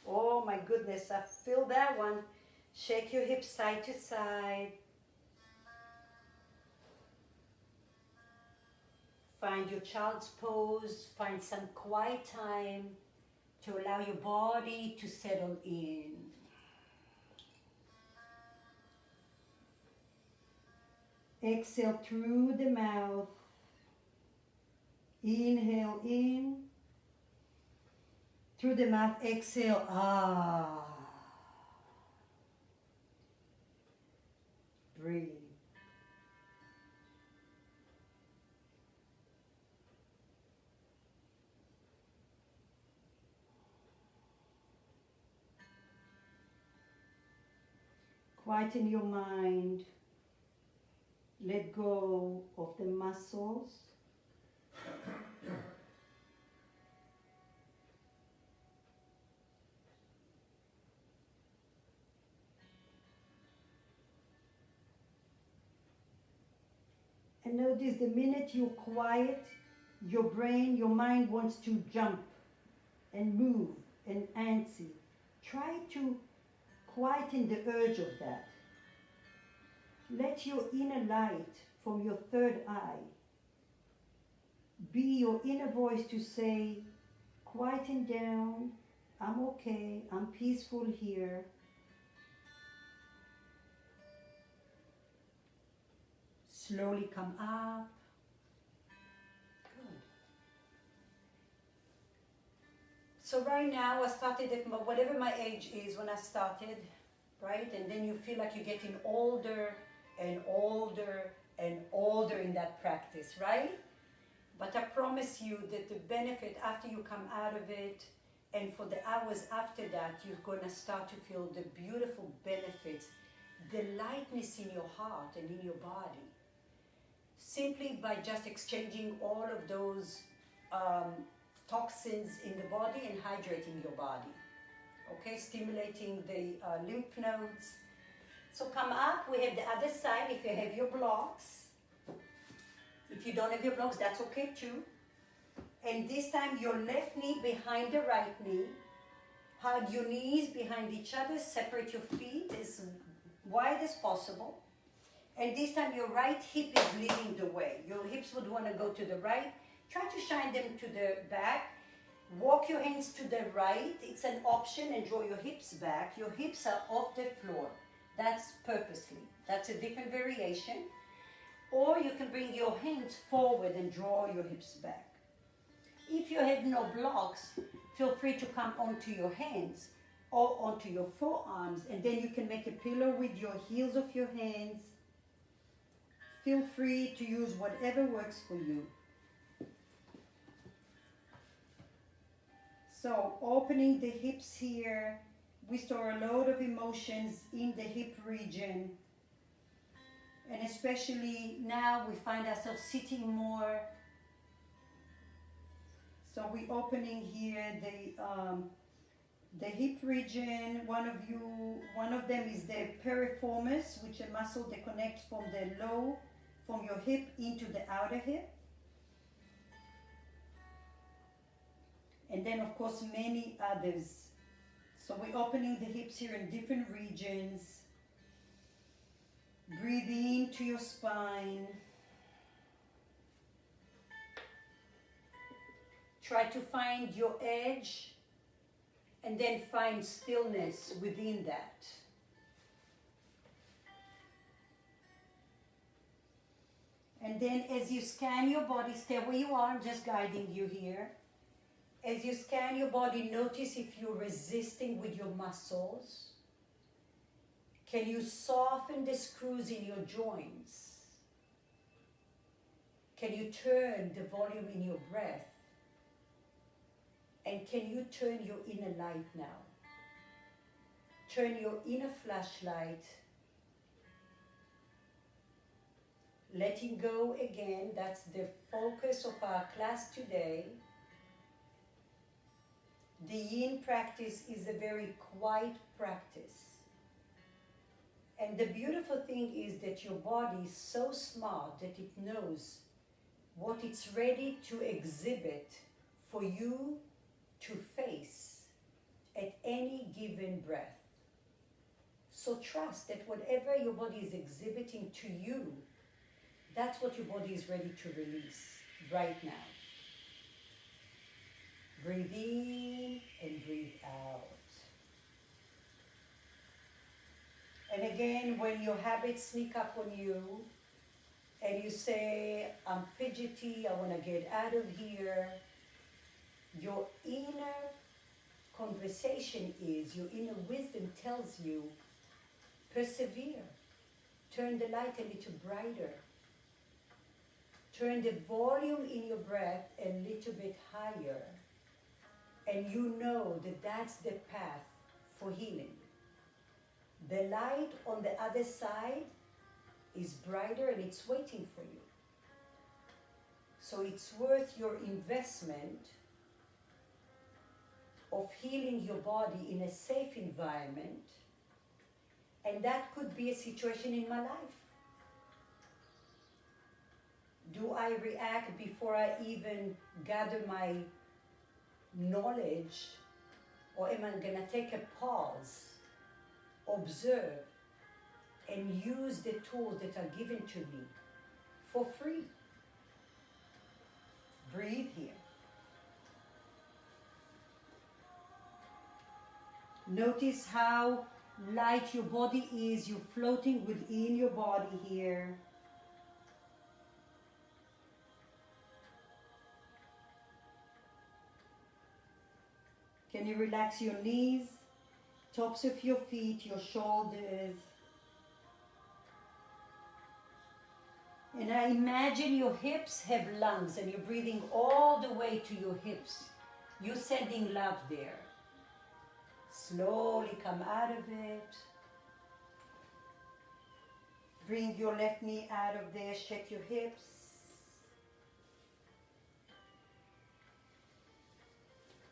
Oh my goodness, I feel that one. Shake your hips side to side. Find your child's pose. Find some quiet time to allow your body to settle in. Exhale through the mouth. Inhale in. Through the mouth, exhale. Ah. Breathe. Quieten your mind. Let go of the muscles. And notice the minute you quiet, your brain, your mind wants to jump and move and antsy. Try to quieten the urge of that. Let your inner light from your third eye be your inner voice to say, quieten down, I'm okay, I'm peaceful here. Slowly come up. Good. So right now I started at whatever my age is when I started, right? And then you feel like you're getting older and older and older in that practice, right? But I promise you that the benefit after you come out of it and for the hours after that, you're going to start to feel the beautiful benefits, the lightness in your heart and in your body. Simply by just exchanging all of those toxins in the body and hydrating your body. Okay, stimulating the lymph nodes. So come up, we have the other side if you have your blocks. If you don't have your blocks, that's okay too. And this time your left knee behind the right knee. Hug your knees behind each other, separate your feet as wide as possible. And this time your right hip is leading the way. Your hips would want to go to the right. Try to shine them to the back. Walk your hands to the right. It's an option, and draw your hips back. Your hips are off the floor. That's purposely. That's a different variation. Or you can bring your hands forward and draw your hips back. If you have no blocks, feel free to come onto your hands or onto your forearms, and then you can make a pillow with your heels of your hands. Feel free to use whatever works for you. So opening the hips here, we store a lot of emotions in the hip region. And especially now we find ourselves sitting more. So we're opening here the hip region. One of them is the piriformis, which is a muscle that connects from your hip into the outer hip. And then of course many others. So we're opening the hips here in different regions. Breathe into your spine. Try to find your edge and then find stillness within that. And then as you scan your body, stay where you are, I'm just guiding you here. As you scan your body, notice if you're resisting with your muscles. Can you soften the screws in your joints? Can you turn the volume in your breath? And can you turn your inner light now? Turn your inner flashlight. Letting go again, that's the focus of our class today. The Yin practice is a very quiet practice. And the beautiful thing is that your body is so smart that it knows what it's ready to exhibit for you to face at any given breath. So trust that whatever your body is exhibiting to you, that's what your body is ready to release right now. Breathe in and breathe out. And again, when your habits sneak up on you and you say, I'm fidgety, I want to get out of here, your inner conversation is, your inner wisdom tells you, persevere. Turn the light a little brighter. Turn the volume in your breath a little bit higher. And you know that that's the path for healing. The light on the other side is brighter and it's waiting for you. So it's worth your investment of healing your body in a safe environment. And that could be a situation in my life. Do I react before I even gather my knowledge? Or am I going to take a pause, observe, and use the tools that are given to me for free? Breathe here. Notice how light your body is. You're floating within your body here. Can you relax your knees, tops of your feet, your shoulders? And I imagine your hips have lungs and you're breathing all the way to your hips. You're sending love there. Slowly come out of it. Bring your left knee out of there, shake your hips.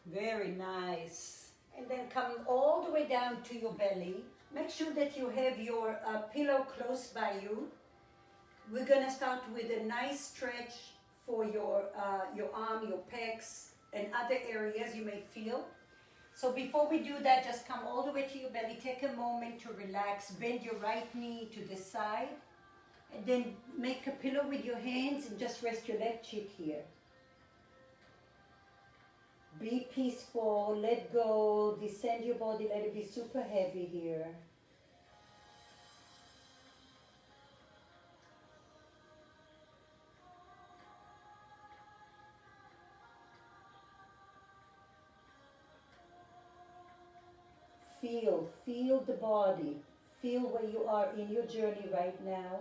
Very nice. And then come all the way down to your belly. Make sure that you have your pillow close by you. We're going to start with a nice stretch for your arm, your pecs, and other areas you may feel. So before we do that, just come all the way to your belly. Take a moment to relax. Bend your right knee to the side. And then make a pillow with your hands and just rest your left cheek here. Be peaceful, let go, descend your body, let it be super heavy here. Feel the body, feel where you are in your journey right now.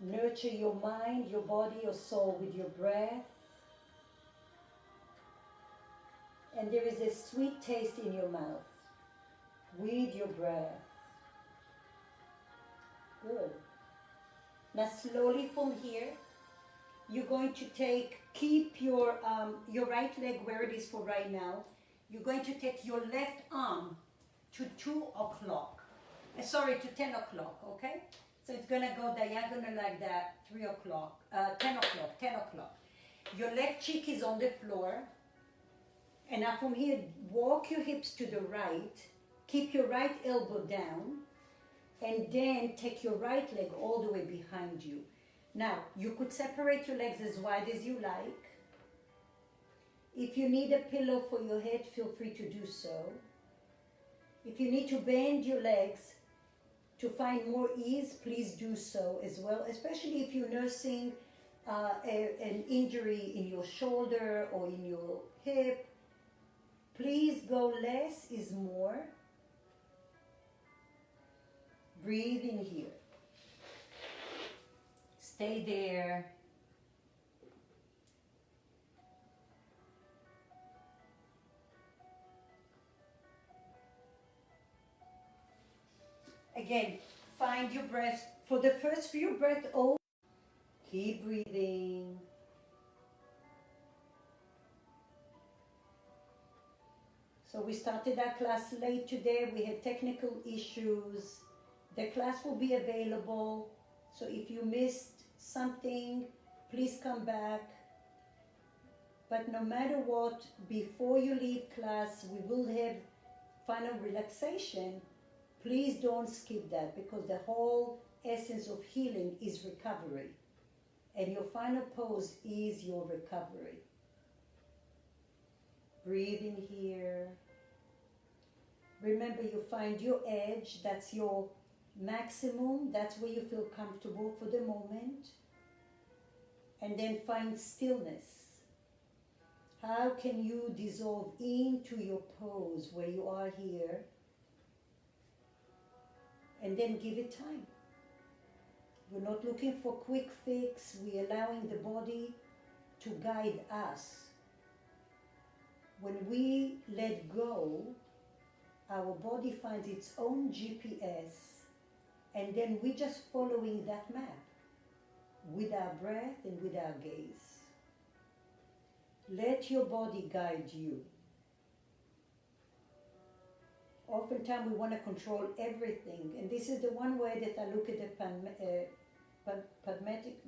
Nurture your mind, your body, your soul with your breath. And there is a sweet taste in your mouth with your breath. Good. Now slowly from here, you're going to keep your right leg where it is for right now. You're going to take your left arm to 2 o'clock. To 10 o'clock, okay? So it's going to go diagonal like that, 3 o'clock, 10 o'clock, 10 o'clock. Your left cheek is on the floor. And now from here, walk your hips to the right. Keep your right elbow down. And then take your right leg all the way behind you. Now, you could separate your legs as wide as you like. If you need a pillow for your head, feel free to do so. If you need to bend your legs to find more ease, please do so as well, especially if you're nursing an injury in your shoulder or in your hip. Please go less is more. Breathe in here. Stay there. Again, find your breath. For the first few breaths, keep breathing. So we started our class late today. We had technical issues. The class will be available. So if you missed something, please come back. But no matter what, before you leave class, we will have final relaxation. Please don't skip that, because the whole essence of healing is recovery. And your final pose is your recovery. Breathe in here. Remember, you find your edge, that's your maximum, that's where you feel comfortable for the moment. And then find stillness. How can you dissolve into your pose where you are here? And then give it time. We're not looking for quick fix. We're allowing the body to guide us. When we let go, our body finds its own GPS, and then we're just following that map with our breath and with our gaze. Let your body guide you. Oftentimes we want to control everything, and this is the one way that I look at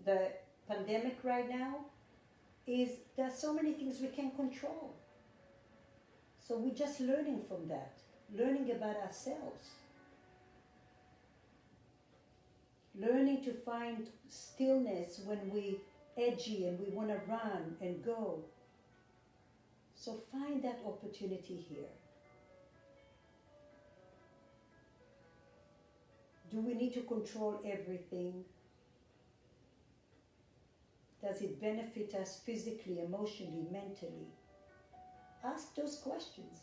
the pandemic right now, is there's so many things we can control. So we're just learning from that, learning about ourselves, learning to find stillness when we're edgy and we want to run and go. So find that opportunity here. Do we need to control everything? Does it benefit us physically, emotionally, mentally? Ask those questions.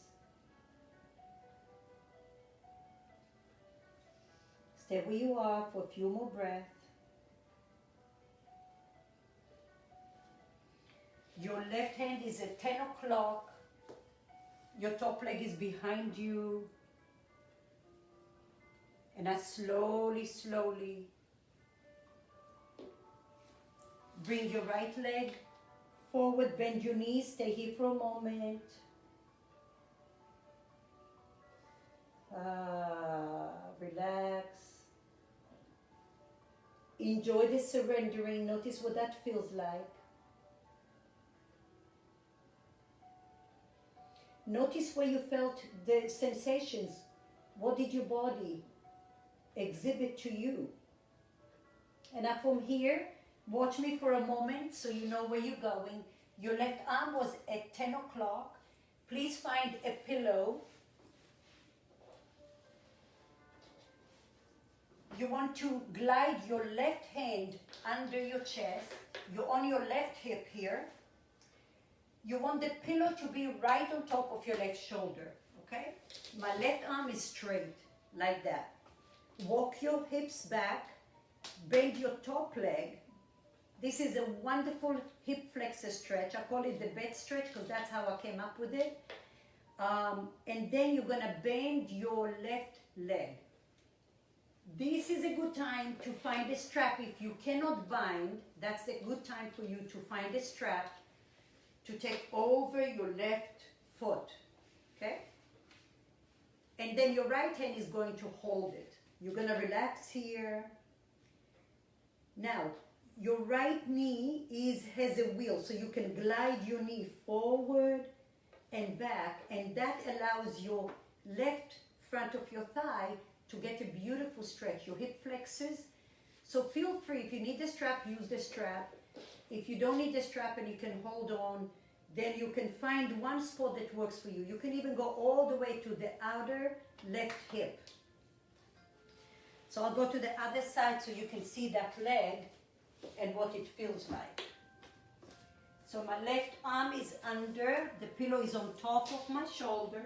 Stay where you are for a few more breaths. Your left hand is at 10 o'clock. Your top leg is behind you. And I slowly bring your right leg forward, bend your knees, stay here for a moment. Relax. Enjoy the surrendering. Notice what that feels like. Notice where you felt the sensations. What did your body exhibit to you? And now from here, watch me for a moment so you know where you're going. Your left arm was at 10 o'clock. Please find a pillow. You want to glide your left hand under your chest. You're on your left hip here. You want the pillow to be right on top of your left shoulder, okay? My left arm is straight, like that. Walk your hips back, bend your top leg. This is a wonderful hip flexor stretch. I call it the bed stretch because that's how I came up with it. And then you're gonna bend your left leg. This is a good time to find a strap. If you cannot bind, that's a good time for you to find a strap to take over your left foot, okay? And then your right hand is going to hold it. You're gonna relax here. Now, your right knee has a wheel, so you can glide your knee forward and back, and that allows your left front of your thigh to get a beautiful stretch, your hip flexors. So feel free, if you need the strap, use the strap. If you don't need the strap and you can hold on, then you can find one spot that works for you. You can even go all the way to the outer left hip. So I'll go to the other side so you can see that leg and what it feels like. So my left arm is under, the pillow is on top of my shoulder.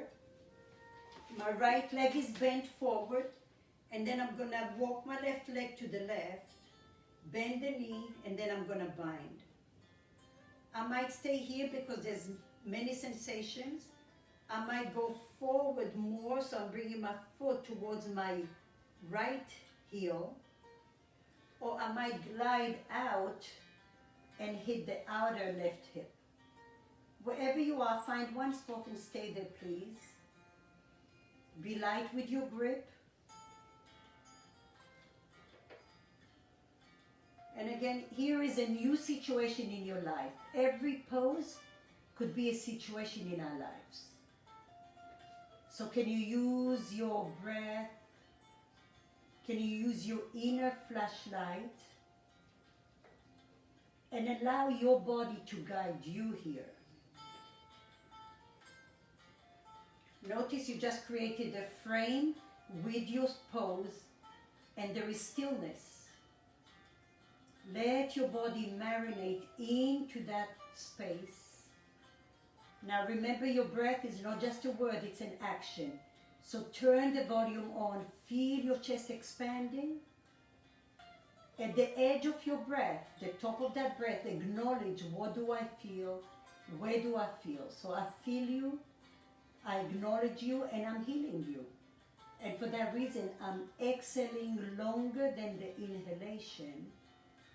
My right leg is bent forward, and then I'm gonna walk my left leg to the left, bend the knee, and then I'm gonna bind. I might stay here because there's many sensations. I might go forward more, so I'm bringing my foot towards my right heel, or I might glide out and hit the outer left hip. Wherever you are, find one spot and stay there, please. Be light with your grip. And again, here is a new situation in your life. Every pose could be a situation in our lives. So can you use your breath? Can you use your inner flashlight? And allow your body to guide you here. Notice you just created a frame with your pose, and there is stillness. Let your body marinate into that space. Now remember, your breath is not just a word, it's an action. So turn the volume on, feel your chest expanding. At the edge of your breath, the top of that breath, acknowledge, what do I feel? Where do I feel? So I feel you, I acknowledge you, and I'm healing you. And for that reason, I'm exhaling longer than the inhalation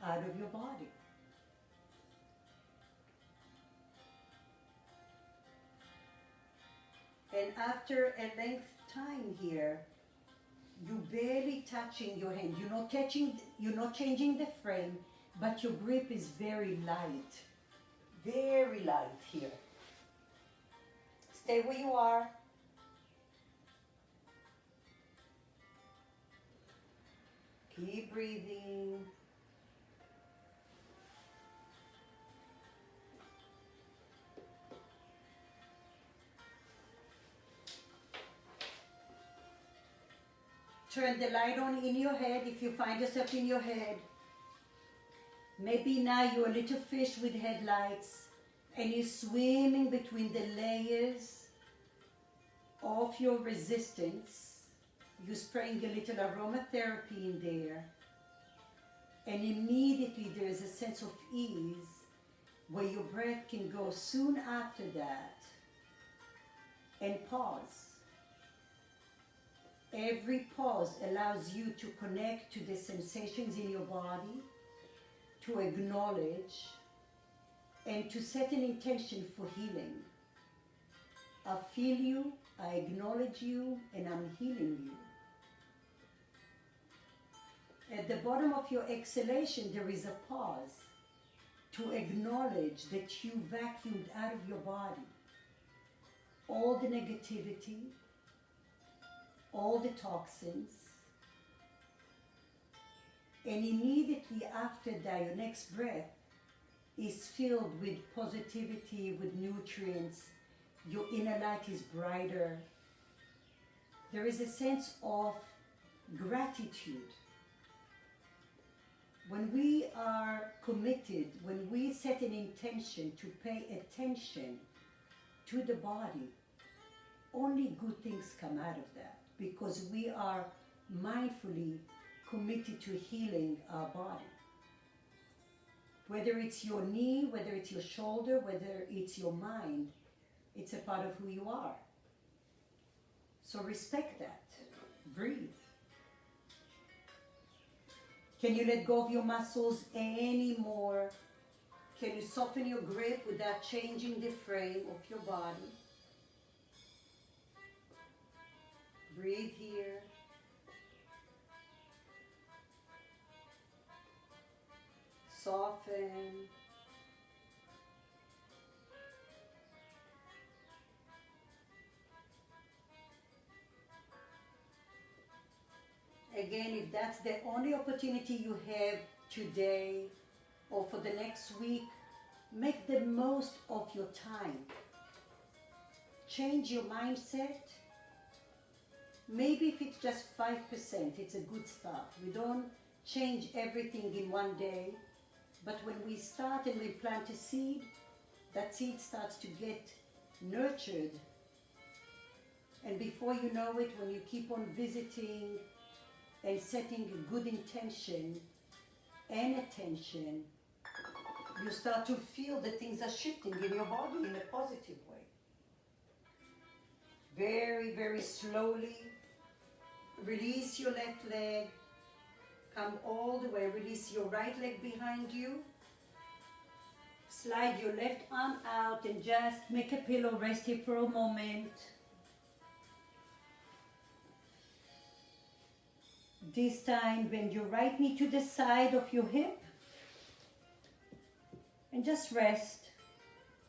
out of your body. And after a length time here, you barely touching your hand. You're not changing the frame, but your grip is very light. Very light here. Stay where you are. Keep breathing. Turn the light on in your head if you find yourself in your head. Maybe now you're a little fish with headlights and you're swimming between the layers of your resistance. You're spraying a little aromatherapy in there. And immediately there is a sense of ease where your breath can go soon after that. And pause. Every pause allows you to connect to the sensations in your body, to acknowledge, and to set an intention for healing. I feel you, I acknowledge you, and I'm healing you. At the bottom of your exhalation, there is a pause to acknowledge that you vacuumed out of your body all the negativity, all the toxins, and immediately after that, your next breath is filled with positivity, with nutrients. Your inner light is brighter. There is a sense of gratitude. When we are committed, when we set an intention to pay attention to the body, only good things come out of that, because we are mindfully committed to healing our body. Whether it's your knee, whether it's your shoulder, whether it's your mind, it's a part of who you are. So respect that. Breathe. Can you let go of your muscles anymore? Can you soften your grip without changing the frame of your body? Breathe here. soften. Again, if that's the only opportunity you have today or for the next week, make the most of your time. Change your mindset. Maybe if it's just 5%, it's a good start. We don't change everything in one day, but when we start and we plant a seed, that seed starts to get nurtured. And before you know it, when you keep on visiting and setting a good intention and attention, you start to feel that things are shifting in your body in a positive way. Very, very slowly, release your left leg, come all the way, release your right leg behind you, slide your left arm out and just make a pillow, rest here for a moment. This time, bend your right knee to the side of your hip and just rest.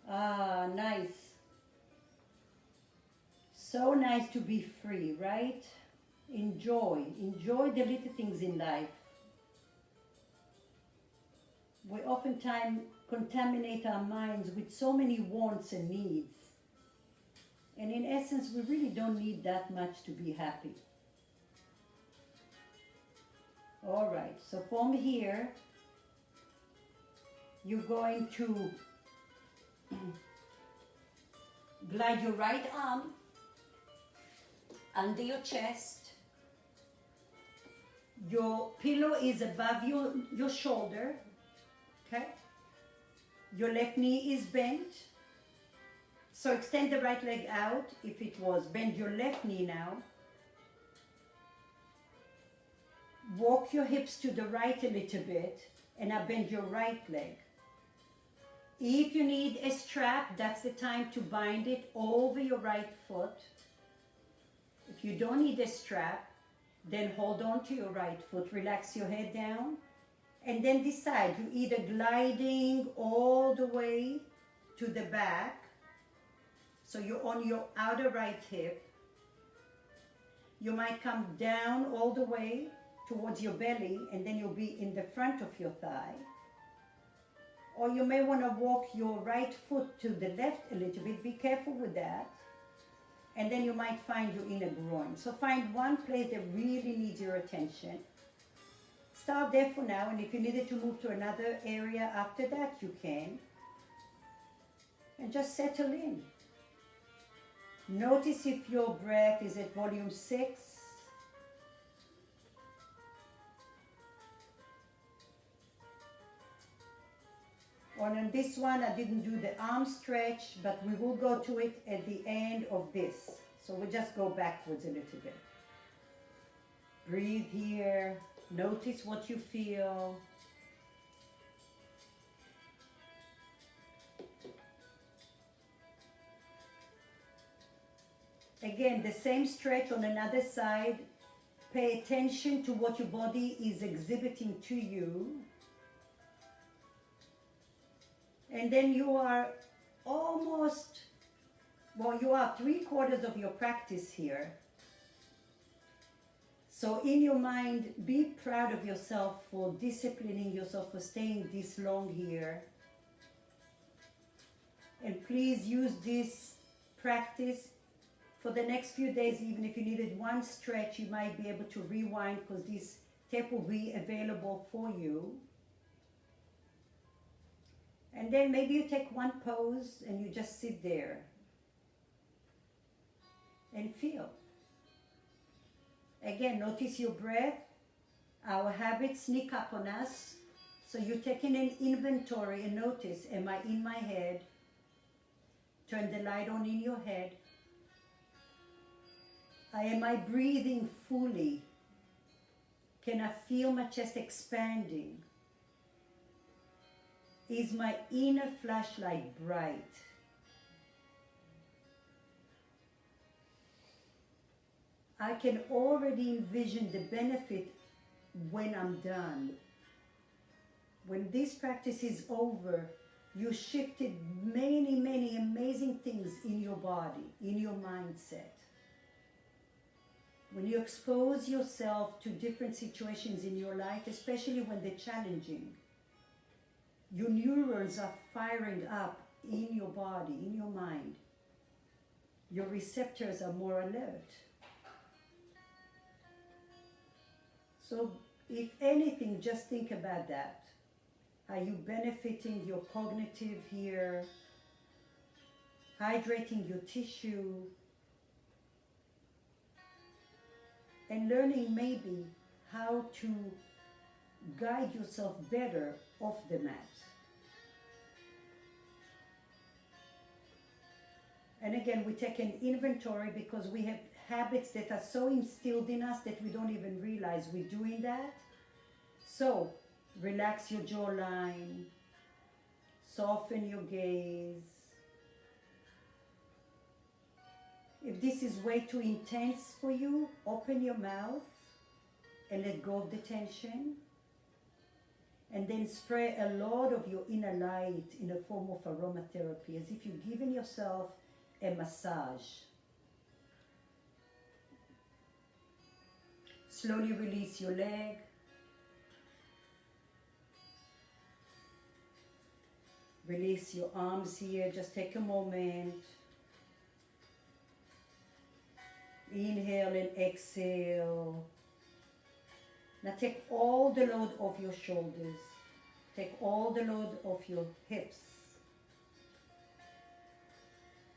Ah, nice. So nice to be free, right? Enjoy the little things in life. We oftentimes contaminate our minds with so many wants and needs. And in essence, we really don't need that much to be happy. All right, so from here, you're going to glide your right arm under your chest. Your pillow is above your shoulder, okay? Your left knee is bent. So extend the right leg out if it was. Bend your left knee now. Walk your hips to the right a little bit and now bend your right leg. If you need a strap, that's the time to bind it over your right foot. If you don't need a strap, then hold on to your right foot, relax your head down, and then decide. You're either gliding all the way to the back, so you're on your outer right hip. You might come down all the way towards your belly, and then you'll be in the front of your thigh. Or you may want to walk your right foot to the left a little bit. Be careful with that. And then you might find your inner groin. So find one place that really needs your attention. Start there for now, and if you needed to move to another area after that, you can. And just settle in. Notice if your breath is at volume 6. On this one, I didn't do the arm stretch, but we will go to it at the end of this. So we'll just go backwards a little bit. Breathe here. Notice what you feel. Again, the same stretch on another side. Pay attention to what your body is exhibiting to you. And then you are almost, well, you are 3/4 of your practice here. So in your mind, be proud of yourself for disciplining yourself, for staying this long here. And please use this practice for the next few days. Even if you needed one stretch, you might be able to rewind, because this tape will be available for you. And then maybe you take one pose and you just sit there and feel. Again, notice your breath. Our habits sneak up on us. So you're taking an inventory and notice, am I in my head? Turn the light on in your head. Am I breathing fully? Can I feel my chest expanding? Is my inner flashlight bright? I can already envision the benefit when I'm done. When this practice is over, you shifted many, many amazing things in your body, in your mindset. When you expose yourself to different situations in your life, especially when they're challenging, your neurons are firing up in your body, in your mind. Your receptors are more alert. So if anything, just think about that. Are you benefiting your cognitive here? Hydrating your tissue? And learning maybe how to guide yourself better off the mat. And again, we take an inventory because we have habits that are so instilled in us that we don't even realize we're doing that. So, relax your jawline, soften your gaze. If this is way too intense for you, open your mouth and let go of the tension. And then spray a lot of your inner light in a form of aromatherapy, as if you're giving yourself a massage. Slowly release your leg. Release your arms here. Just take a moment. Inhale and exhale. Now take all the load off your shoulders. Take all the load off your hips.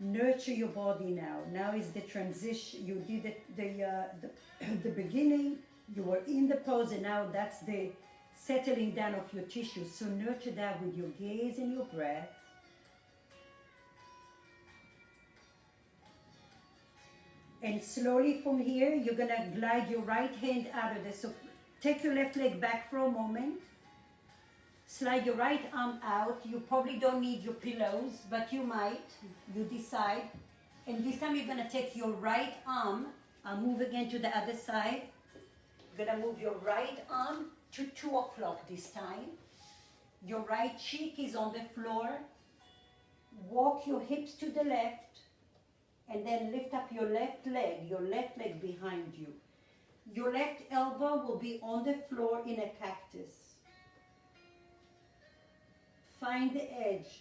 Nurture your body now. Now is the transition. You did the beginning. You were in the pose, and now that's the settling down of your tissue. So nurture that with your gaze and your breath. And slowly from here, you're gonna glide your right hand out of this. So take your left leg back for a moment. Slide your right arm out. You probably don't need your pillows, but you might. You decide. And this time you're gonna take your right arm. I'll move again to the other side. You're gonna move your right arm to 2 o'clock this time. Your right cheek is on the floor. Walk your hips to the left. And then lift up your left leg behind you. Your left elbow will be on the floor in a cactus. Find the edge.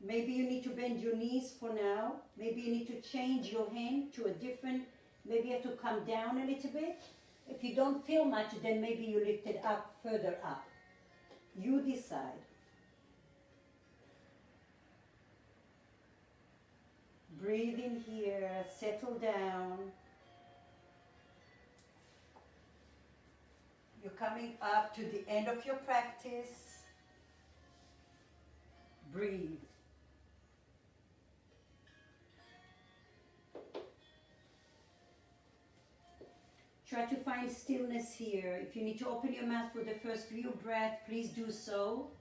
Maybe you need to bend your knees for now. Maybe you need to change your hand to a different, maybe you have to come down a little bit. If you don't feel much, then maybe you lift it up, further up. You decide. Breathe in here, settle down. You're coming up to the end of your practice. Breathe. Try to find stillness here. If you need to open your mouth for the first few breaths, please do so.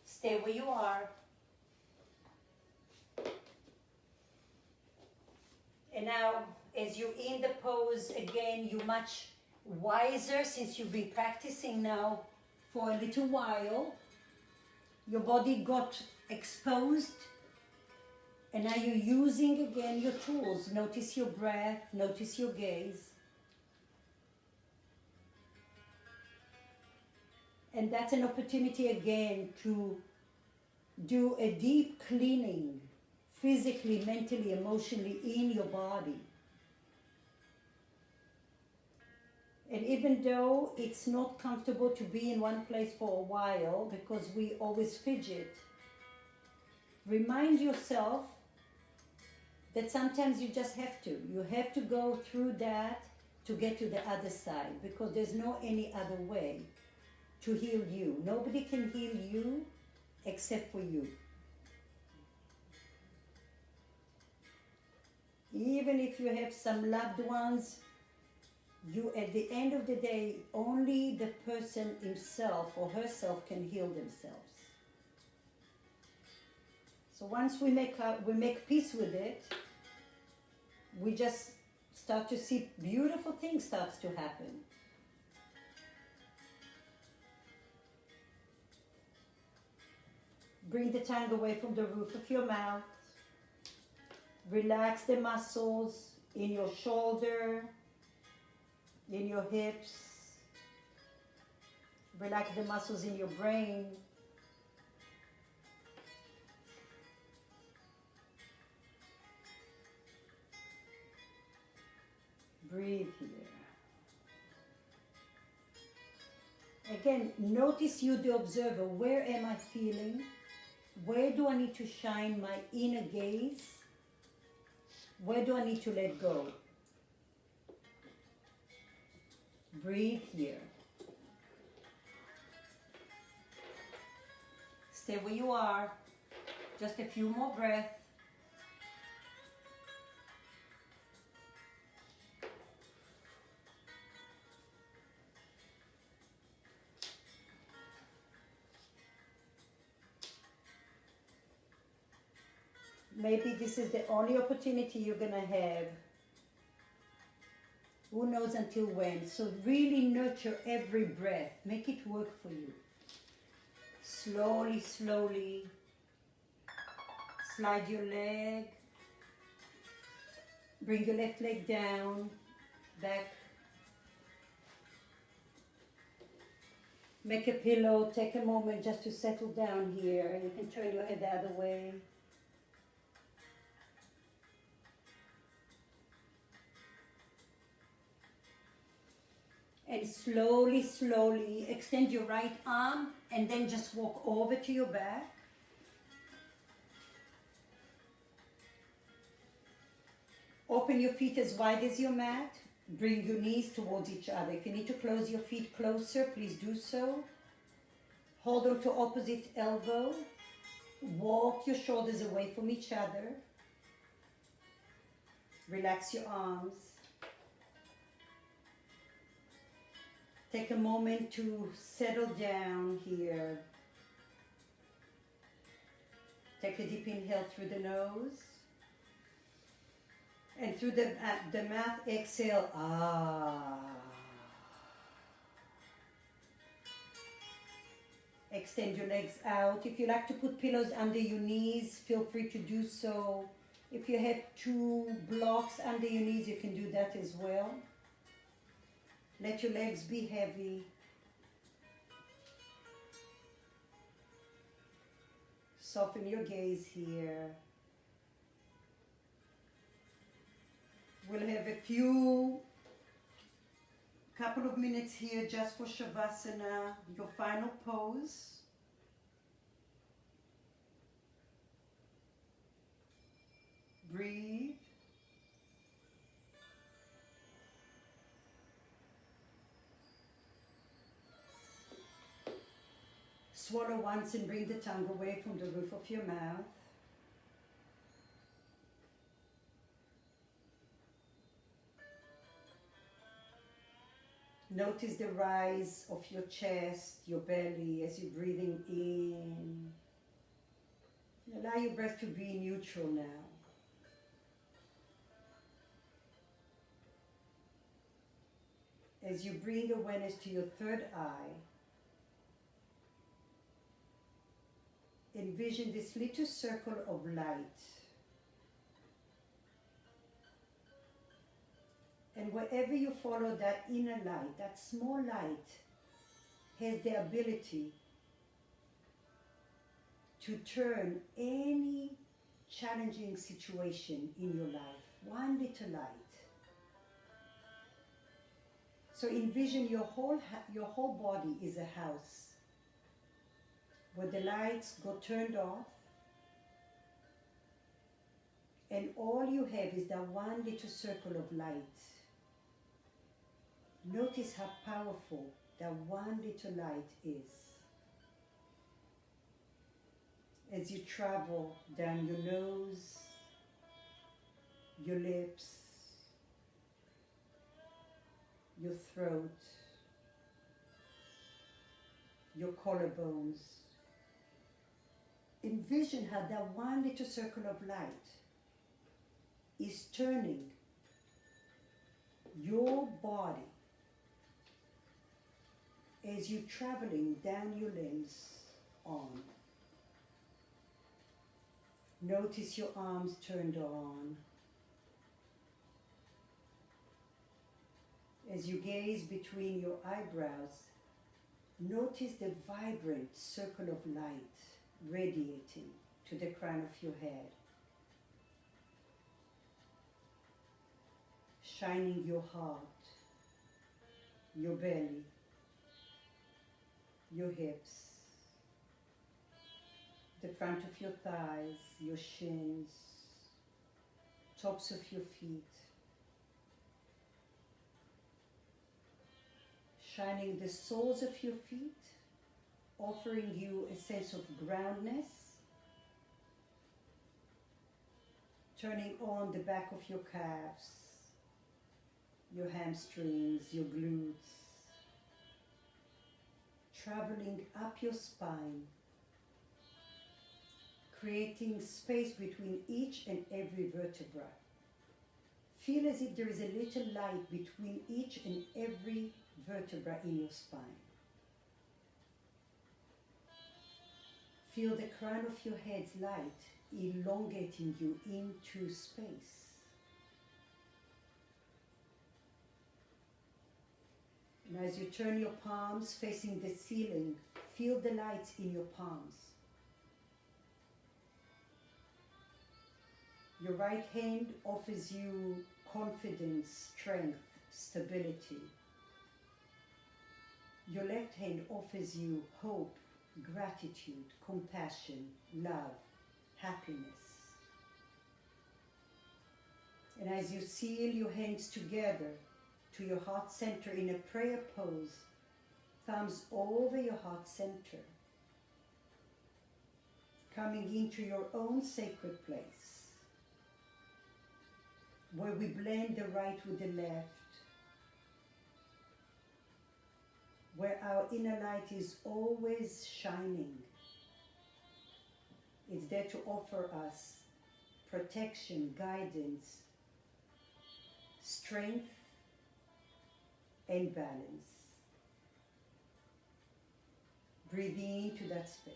Stay where you are. And now, as you're in the pose, again, you're much wiser since you've been practicing now for a little while. Your body got exposed, and now you're using again your tools. Notice your breath, notice your gaze. And that's an opportunity again to do a deep cleaning, physically, mentally, emotionally, in your body. And even though it's not comfortable to be in one place for a while, because we always fidget, remind yourself that sometimes you just have to. You have to go through that to get to the other side, because there's no any other way to heal you. Nobody can heal you except for you. Even if you have some loved ones, you, at the end of the day, only the person himself or herself can heal themselves. So once we make peace with it, we just start to see beautiful things starts to happen. Bring the tongue away from the roof of your mouth. Relax the muscles in your shoulder, in your hips. Relax the muscles in your brain. Breathe here. Again, notice you, the observer. Where am I feeling? Where do I need to shine my inner gaze? Where do I need to let go? Breathe here. Stay where you are. Just a few more breaths. Maybe this is the only opportunity you're going to have. Who knows until when? So really nurture every breath. Make it work for you. Slowly, slowly. Slide your leg. Bring your left leg down, back. Make a pillow. Take a moment just to settle down here. You can turn your head the other way. And slowly, slowly extend your right arm and then just walk over to your back. Open your feet as wide as your mat. Bring your knees towards each other. If you need to close your feet closer, please do so. Hold on to opposite elbow. Walk your shoulders away from each other. Relax your arms. Take a moment to settle down here. Take a deep inhale through the nose. And through the mouth, exhale. Ah. Extend your legs out. If you like to put pillows under your knees, feel free to do so. If you have two blocks under your knees, you can do that as well. Let your legs be heavy. Soften your gaze here. We'll have a couple of minutes here just for Shavasana, your final pose. Breathe. Swallow once and bring the tongue away from the roof of your mouth. Notice the rise of your chest, your belly as you're breathing in. Allow your breath to be neutral now. As you bring awareness to your third eye, envision this little circle of light. And wherever you follow that inner light, that small light has the ability to turn any challenging situation in your life. One little light. So envision your whole body is a house where the lights go turned off and all you have is that one little circle of light. Notice how powerful that one little light is. As you travel down your nose, your lips, your throat, your collarbones. Envision how that one little circle of light is turning your body as you're traveling down your limbs on. Notice your arms turned on. As you gaze between your eyebrows, notice the vibrant circle of light radiating to the crown of your head, shining your heart, your belly, your hips, the front of your thighs, your shins, tops of your feet, shining the soles of your feet, offering you a sense of groundness, turning on the back of your calves, your hamstrings, your glutes, traveling up your spine, creating space between each and every vertebra. Feel as if there is a little light between each and every vertebra in your spine. Feel the crown of your head's light elongating you into space. And as you turn your palms facing the ceiling, feel the light in your palms. Your right hand offers you confidence, strength, stability. Your left hand offers you hope, gratitude, compassion, love, happiness. And as you seal your hands together to your heart center in a prayer pose, thumbs over your heart center, coming into your own sacred place, where we blend the right with the left, where our inner light is always shining. It's there to offer us protection, guidance, strength, and balance. Breathing into that space.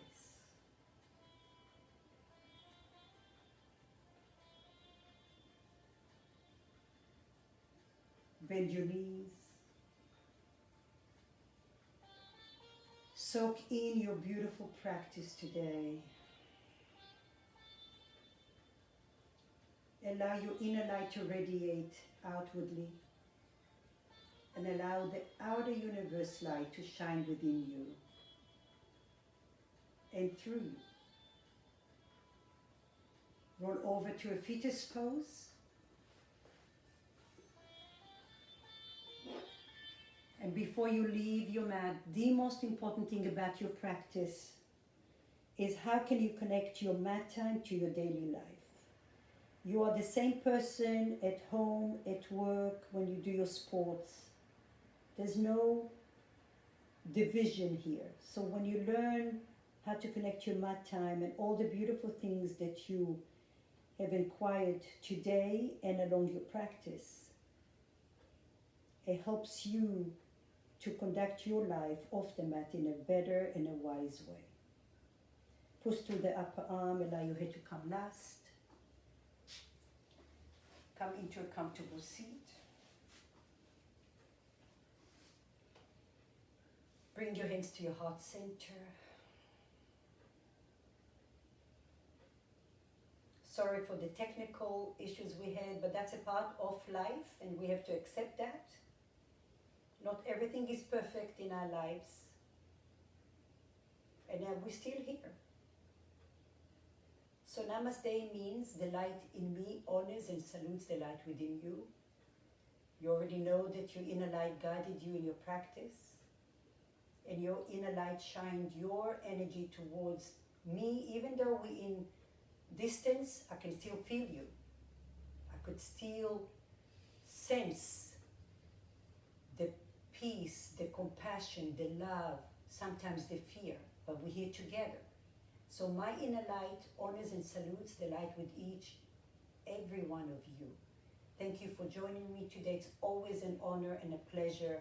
Bend your knees. Soak in your beautiful practice today. Allow your inner light to radiate outwardly, and allow the outer universe light to shine within you and through you. Roll over to a fetus pose. And before you leave your mat, the most important thing about your practice is how can you connect your mat time to your daily life. You are the same person at home, at work, when you do your sports. There's no division here. So when you learn how to connect your mat time and all the beautiful things that you have acquired today and along your practice, it helps you to conduct your life off the mat in a better and a wise way. Push through the upper arm, allow your head to come last. Come into a comfortable seat. Bring your hands to your heart center. Sorry for the technical issues we had, but that's a part of life and we have to accept that. Not everything is perfect in our lives. And we're still here. So Namaste means the light in me honors and salutes the light within you. You already know that your inner light guided you in your practice. And your inner light shined your energy towards me. Even though we're in distance, I can still feel you. I could still sense the peace, the compassion, the love, sometimes the fear, but we're here together. So my inner light honors and salutes the light with every one of you. Thank you for joining me today. It's always an honor and a pleasure.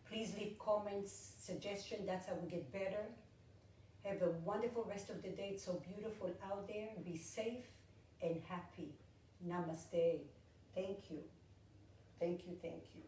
Please leave comments, suggestions, that's how we get better. Have a wonderful rest of the day. It's so beautiful out there. Be safe and happy. Namaste. Thank you. Thank you. Thank you.